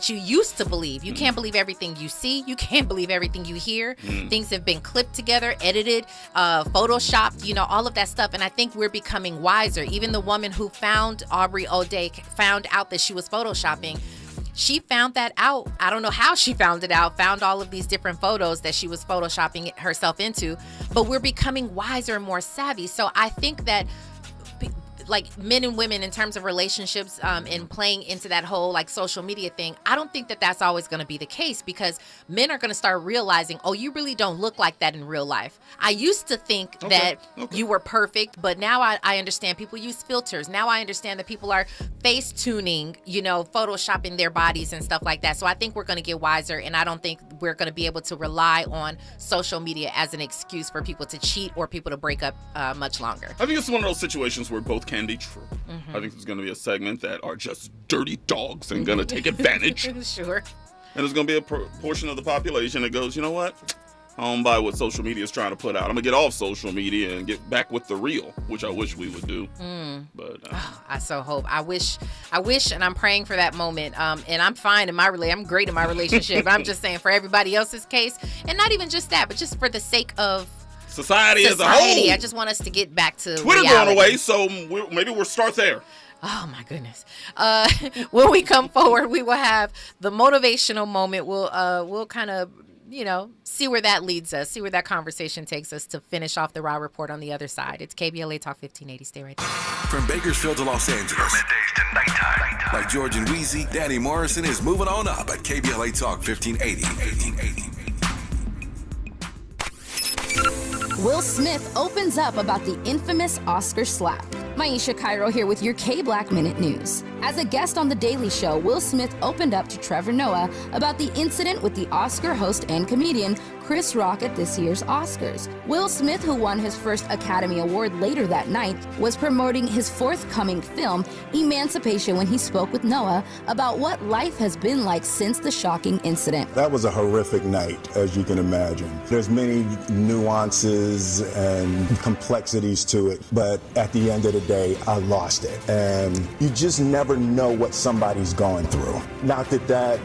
Speaker 8: used to believe. You can't believe everything you see. You can't believe everything you hear. Things have been clipped together, edited, photoshopped, all of that stuff. And I think we're becoming wiser. Even the woman who found Aubrey O'Day found out that she was photoshopping. She found that out. I don't know how she found it out, found all of these different photos that she was photoshopping herself into, but we're becoming wiser and more savvy. So I think that like men and women in terms of relationships and playing into that whole like social media thing, I don't think that that's always going to be the case, because men are going to start realizing, oh, you really don't look like that in real life. I used to think that you were perfect, but now I understand people use filters. Now I understand that people are face tuning, photoshopping their bodies and stuff like that. So I think we're going to get wiser, and I don't think we're going to be able to rely on social media as an excuse for people to cheat or people to break up much longer.
Speaker 6: I think it's one of those situations where both can be true. I think there's going to be a segment that are just dirty dogs and going to take advantage.
Speaker 8: Sure.
Speaker 6: And there's going to be a portion of the population that goes, you know what? I don't buy what social media is trying to put out. I'm going to get off social media and get back with the real, which I wish we would do. But
Speaker 8: I so hope. I wish, and I'm praying for that moment. And I'm fine in I'm great in my relationship. I'm just saying for everybody else's case, and not even just that, but just for the sake of
Speaker 6: society as a whole.
Speaker 8: I just want us to get back to
Speaker 6: Twitter
Speaker 8: reality.
Speaker 6: going away, so maybe we'll start there.
Speaker 8: Oh my goodness. When we come forward, we will have the motivational moment. We'll kind of, see where that leads us, see where that conversation takes us to finish off the Raw Report on the other side. It's KBLA Talk 1580. Stay right there.
Speaker 2: From Bakersfield to Los Angeles.
Speaker 4: Middays to nighttime.
Speaker 2: Like George and Weezy, Danny Morrison is moving on up at KBLA Talk 1580.
Speaker 12: Will Smith opens up about the infamous Oscar slap. Maisha Cairo here with your K-Black Minute News. As a guest on The Daily Show, Will Smith opened up to Trevor Noah about the incident with the Oscar host and comedian Chris Rock at this year's Oscars. Will Smith, who won his first Academy Award later that night, was promoting his forthcoming film, Emancipation, when he spoke with Noah about what life has been like since the shocking incident.
Speaker 15: That was a horrific night, as you can imagine. There's many nuances and complexities to it, but at the end of the day, I lost it. And you just never know what somebody's going through. Not that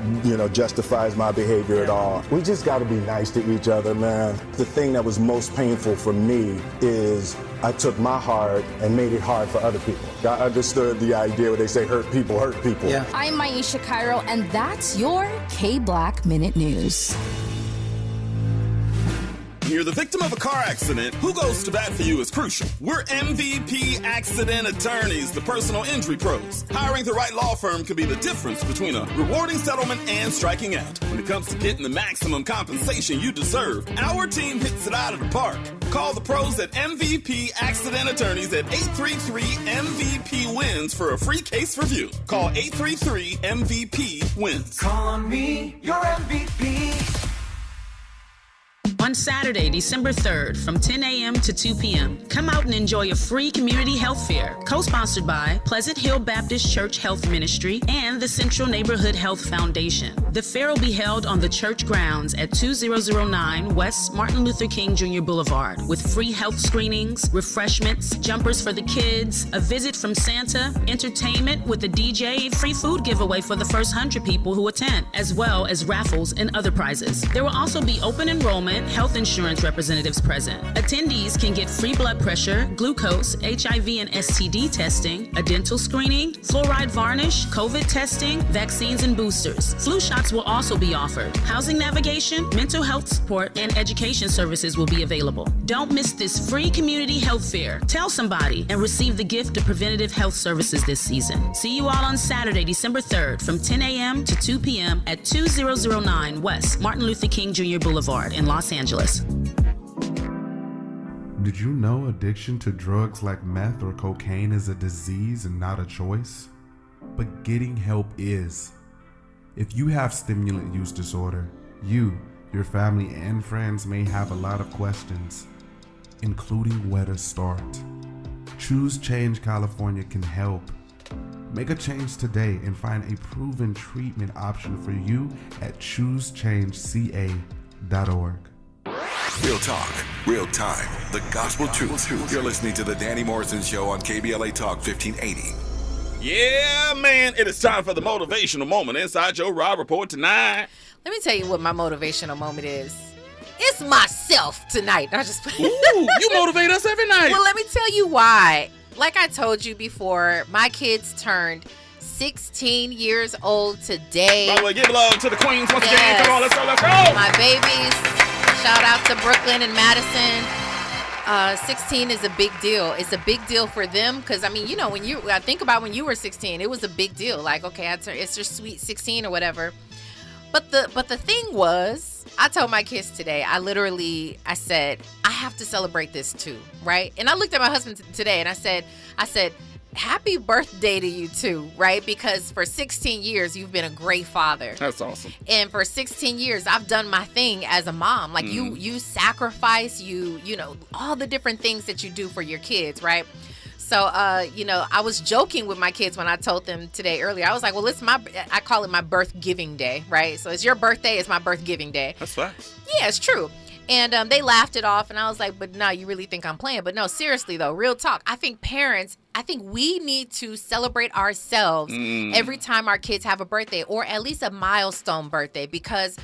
Speaker 15: justifies my behavior at all. We just got to be nice to each other, man. The thing that was most painful for me is I took my heart and made it hard for other people. I understood the idea where they say hurt people hurt people.
Speaker 12: Yeah. I'm Maisha Cairo, and that's your K-Black Minute News.
Speaker 6: You're the victim of a car accident. Who goes to bat for you is crucial. We're MVP Accident Attorneys, the personal injury pros. Hiring the right law firm can be the difference between a rewarding settlement and striking out. When it comes to getting the maximum compensation you deserve, our team hits it out of the park. Call the pros at MVP Accident Attorneys at 833-MVP-WINS for a free case review. Call 833-MVP-WINS.
Speaker 14: Call on me, your MVP.
Speaker 3: on Saturday, December 3rd from 10 a.m. to 2 p.m. Come out and enjoy a free community health fair, co-sponsored by Pleasant Hill Baptist Church Health Ministry and the Central Neighborhood Health Foundation. The fair will be held on the church grounds at 2009 West Martin Luther King Jr. Boulevard with free health screenings, refreshments, jumpers for the kids, a visit from Santa, entertainment with a DJ, free food giveaway for the first 100 people who attend, as well as raffles and other prizes. There will also be open enrollment health insurance representatives present. Attendees can get free blood pressure, glucose, HIV and STD testing, a dental screening, fluoride varnish, COVID testing, vaccines and boosters. Flu shots will also be offered. Housing navigation, mental health support, and education services will be available. Don't miss this free community health fair. Tell somebody and receive the gift of preventative health services this season. See you all on Saturday, December 3rd from 10 a.m. to 2 p.m. at 2009 West Martin Luther King Jr. Boulevard in Los Angeles.
Speaker 13: Did you know addiction to drugs like meth or cocaine is a disease and not a choice? But getting help is. If you have stimulant use disorder, you, your family, and friends may have a lot of questions, including where to start. Choose Change California can help. Make a change today and find a proven treatment option for you at choosechangeca.org.
Speaker 2: Real talk, real time, the gospel truth. You're listening to the Danny Morrison Show on KBLA Talk 1580.
Speaker 6: Yeah, man, it is time for the motivational moment inside your Rob Report tonight.
Speaker 8: Let me tell you what my motivational moment is. It's myself tonight.
Speaker 6: Ooh, you motivate us every night.
Speaker 8: Well, let me tell you why. Like I told you before, my kids turned 16 years old today.
Speaker 6: By the way, give love to the queens once again. Come on, let's go.
Speaker 8: My babies. Shout out to Brooklyn and Madison. 16 is a big deal. It's a big deal for them because, I mean, you know, I think about when you were 16, it was a big deal. Like, okay, it's your sweet 16 or whatever. But the thing was, I told my kids today, I said, I have to celebrate this too, right? And I looked at my husband today and I said, happy birthday to you too, right? Because for 16 years, you've been a great father.
Speaker 6: That's awesome.
Speaker 8: And for 16 years, I've done my thing as a mom. Like you sacrifice, you know, all the different things that you do for your kids, right? So, you know, I was joking with my kids when I told them today earlier. I was like, well, I call it my birth giving day, right? So it's your birthday, it's my birth giving day.
Speaker 6: That's facts.
Speaker 8: Yeah, it's true. And they laughed it off, and I was like, but no, you really think I'm playing? But no, seriously, though, real talk. I think we need to celebrate ourselves every time our kids have a birthday, or at least a milestone birthday, because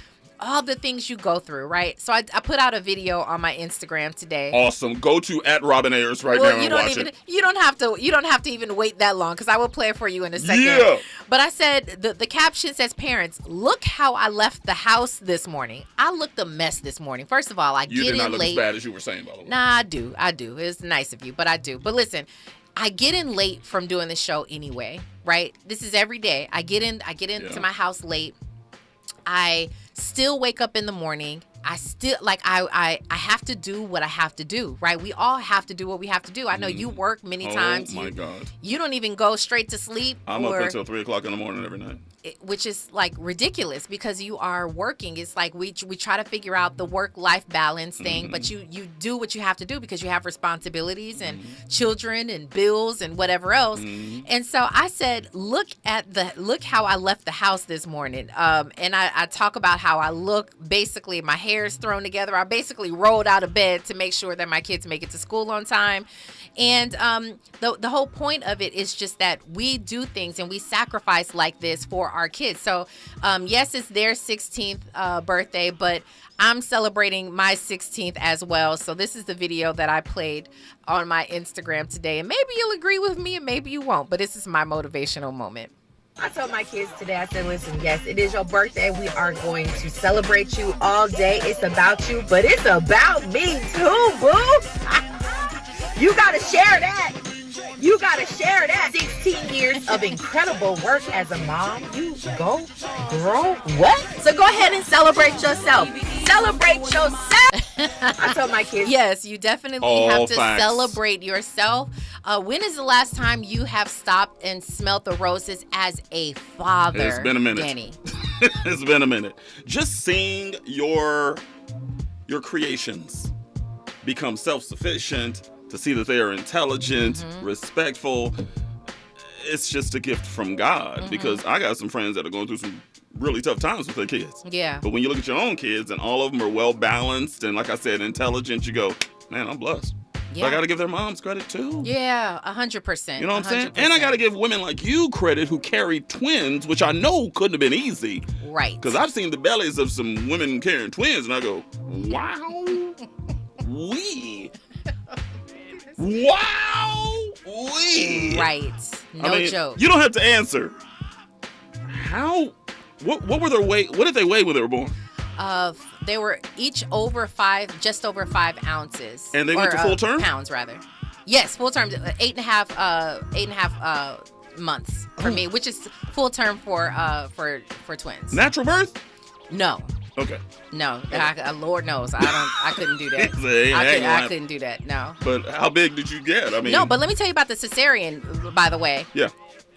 Speaker 8: all the things you go through, right? So I put out a video on my Instagram today.
Speaker 6: Awesome. Go to @RobinAyers now and watch it.
Speaker 8: You don't have to even wait that long because I will play it for you in a second.
Speaker 6: Yeah.
Speaker 8: But I said the caption says, "Parents, look how I left the house this morning. I looked a mess this morning. First of all, I get in late."
Speaker 6: You did not look as bad as you were saying, by the way.
Speaker 8: Nah, I do. It's nice of you, but I do. But listen, I get in late from doing the show anyway, right? This is every day. I get into my house late. I still wake up in the morning. I still I have to do what I have to do, right? We all have to do what we have to do. I know you work many times.
Speaker 6: Oh my God.
Speaker 8: You don't even go straight to sleep.
Speaker 6: I'm up until 3:00 in the morning every night.
Speaker 8: Which is like ridiculous because you are working. It's like we try to figure out the work-life balance thing, but you do what you have to do because you have responsibilities and children and bills and whatever else. And so I said, look how I left the house this morning. And I talk about how I look. Basically, my hair's thrown together. I basically rolled out of bed to make sure that my kids make it to school on time. And the whole point of it is just that we do things and we sacrifice like this for our kids. So yes, it's their 16th birthday, but I'm celebrating my 16th as well. So this is the video that I played on my Instagram today. And maybe you'll agree with me and maybe you won't, but this is my motivational moment. I told my kids today, I said, listen, yes, it is your birthday. We are going to celebrate you all day. It's about you, but it's about me too, boo. You got to share that. You got to share that. 16 years of incredible work as a mom. You go, girl, what? So go ahead and celebrate yourself. Celebrate yourself. I told my kids. Yes, you definitely have to celebrate yourself. When is the last time you have stopped and smelled the roses as a father?
Speaker 6: It's been a minute.
Speaker 8: Danny.
Speaker 6: It's been a minute. Just seeing your your creations become self-sufficient, to see that they are intelligent, respectful. It's just a gift from God, because I got some friends that are going through some really tough times with their kids.
Speaker 8: Yeah.
Speaker 6: But when you look at your own kids and all of them are well balanced and, like I said, intelligent, you go, man, I'm blessed.
Speaker 8: Yeah.
Speaker 6: So I got to give their moms credit too.
Speaker 8: Yeah, 100%.
Speaker 6: You know what I'm saying? And I got to give women like you credit who carried twins, which I know couldn't have been easy.
Speaker 8: Right.
Speaker 6: Because I've seen the bellies of some women carrying twins, and I go, wow,
Speaker 8: Right. No joke.
Speaker 6: You don't have to answer. How? What were their weight? What did they weigh when they were born?
Speaker 8: They were each just over 5 ounces.
Speaker 6: And they went to full term?
Speaker 8: Pounds, rather. Yes, full term. 8.5 months for me, which is full term for twins.
Speaker 6: Natural birth?
Speaker 8: No.
Speaker 6: Okay.
Speaker 8: No, Lord knows, I couldn't do that. I couldn't do that. No.
Speaker 6: But how big did you get? I mean,
Speaker 8: no. But let me tell you about the cesarean. By the way.
Speaker 6: Yeah.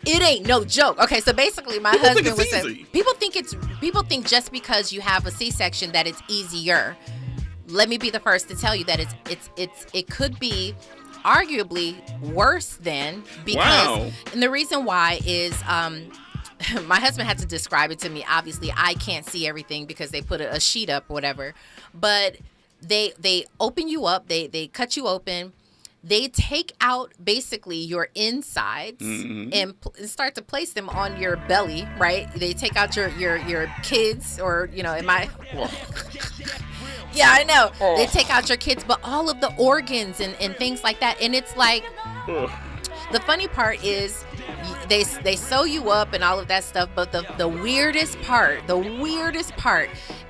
Speaker 8: It ain't no joke. Okay, so basically, my husband was saying, people think just because you have a C-section that it's easier. Let me be the first to tell you that it could be arguably worse than, because and the reason why is my husband had to describe it to me. Obviously, I can't see everything because they put a sheet up, whatever. But they open you up. They cut you open. They take out basically your insides and start to place them on your belly, right? They take out your kids, or am I? Yeah, I know. They take out your kids, but all of the organs and things like that. And it's like, the funny part is they sew you up and all of that stuff, but the weirdest part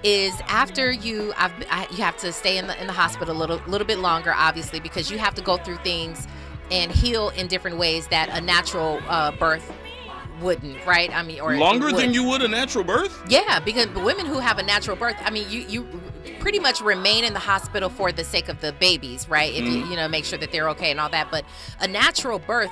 Speaker 8: is after you have to stay in the hospital a little bit longer, obviously, because you have to go through things and heal in different ways that a natural birth wouldn't, right? I mean, or
Speaker 6: longer than you would a natural birth?
Speaker 8: Yeah, because women who have a natural birth, I mean, you pretty much remain in the hospital for the sake of the babies, right? If you make sure that they're okay and all that. But a natural birth,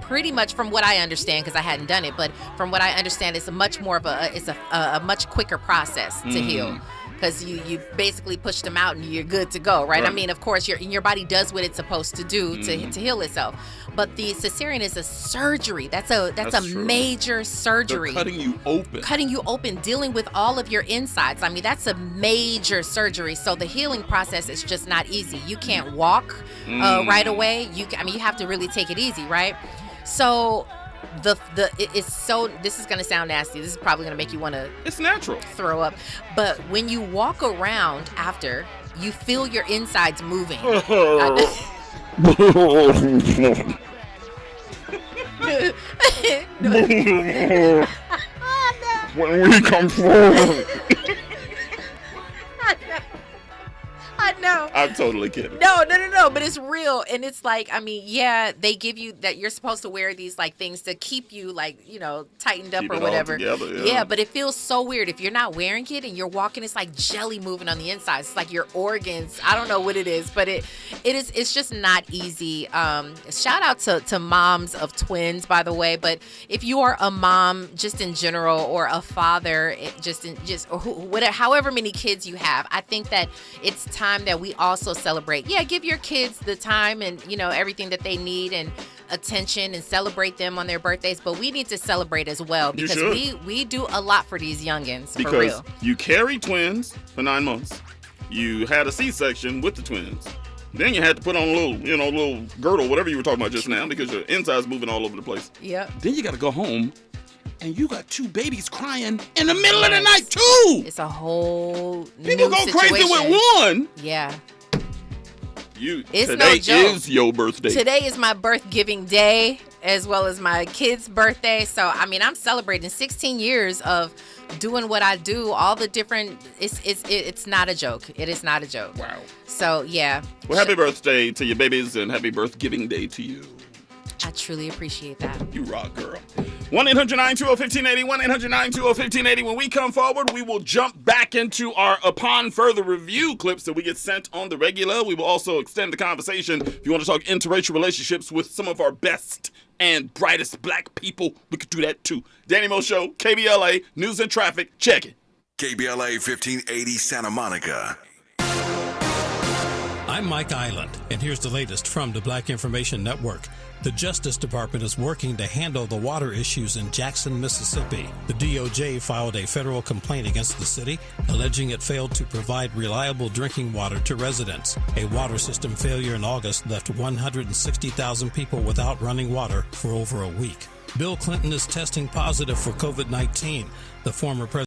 Speaker 8: pretty much from what I understand, because I hadn't done it, but from what I understand, it's a much more of a much quicker process to heal. Because you basically push them out and you're good to go, right? I mean, of course, your body does what it's supposed to do to heal itself. But the cesarean is a surgery. That's a major surgery.
Speaker 6: They're cutting you open.
Speaker 8: Dealing with all of your insides. I mean, that's a major surgery. So the healing process is just not easy. You can't walk right away. You have to really take it easy, right? So this is going to sound nasty. This is probably going to make you want to,
Speaker 6: it's natural,
Speaker 8: throw up. But when you walk around after, you feel your insides moving.
Speaker 6: When we come forward.
Speaker 8: I know.
Speaker 6: I'm totally kidding.
Speaker 8: No, but it's real. And it's like, I mean, yeah, they give you that you're supposed to wear these like things to keep you like, tightened up or whatever.
Speaker 6: Together,
Speaker 8: yeah, but it feels so weird. If you're not wearing it and you're walking, it's like jelly moving on the inside. It's like your organs. I don't know what it is, but it's just not easy. Shout out to moms of twins, by the way. But if you are a mom just in general, or a father however many kids you have, I think that it's time that we also celebrate. Yeah, give your kids the time and everything that they need and attention, and celebrate them on their birthdays, but we need to celebrate as well, because we do a lot for these youngins,
Speaker 6: because
Speaker 8: for real.
Speaker 6: You carried twins for 9 months. You had a C-section with the twins. Then you had to put on a little girdle, whatever you were talking about just now, because your inside's moving all over the place.
Speaker 8: Yep.
Speaker 6: Then you got to go home, and you got 2 babies crying in the middle of the night too.
Speaker 8: It's a whole
Speaker 6: people go
Speaker 8: situation.
Speaker 6: Crazy with one.
Speaker 8: Yeah.
Speaker 6: It's today no joke. Is your birthday.
Speaker 8: Today is my birth-giving day, as well as my kid's birthday. So, I mean, I'm celebrating 16 years of doing what I do, all the different, it's not a joke. It is not a joke.
Speaker 6: Wow.
Speaker 8: So, yeah.
Speaker 6: Well, happy birthday to your babies, and happy birth-giving day to you.
Speaker 8: I truly appreciate that.
Speaker 6: You rock, girl. 1-800-920-1580, 1-800-920-1580. When we come forward, we will jump back into our Upon Further Review clips that we get sent on the regular. We will also extend the conversation. If you want to talk interracial relationships with some of our best and brightest black people, we could do that too. Danny Mo Show, KBLA, News and Traffic. Check it.
Speaker 2: KBLA 1580 Santa Monica.
Speaker 16: I'm Mike Island, and here's the latest from the Black Information Network. The Justice Department is working to handle the water issues in Jackson, Mississippi. The DOJ filed a federal complaint against the city, alleging it failed to provide reliable drinking water to residents. A water system failure in August left 160,000 people without running water for over a week. Bill Clinton is testing positive for COVID-19. The former president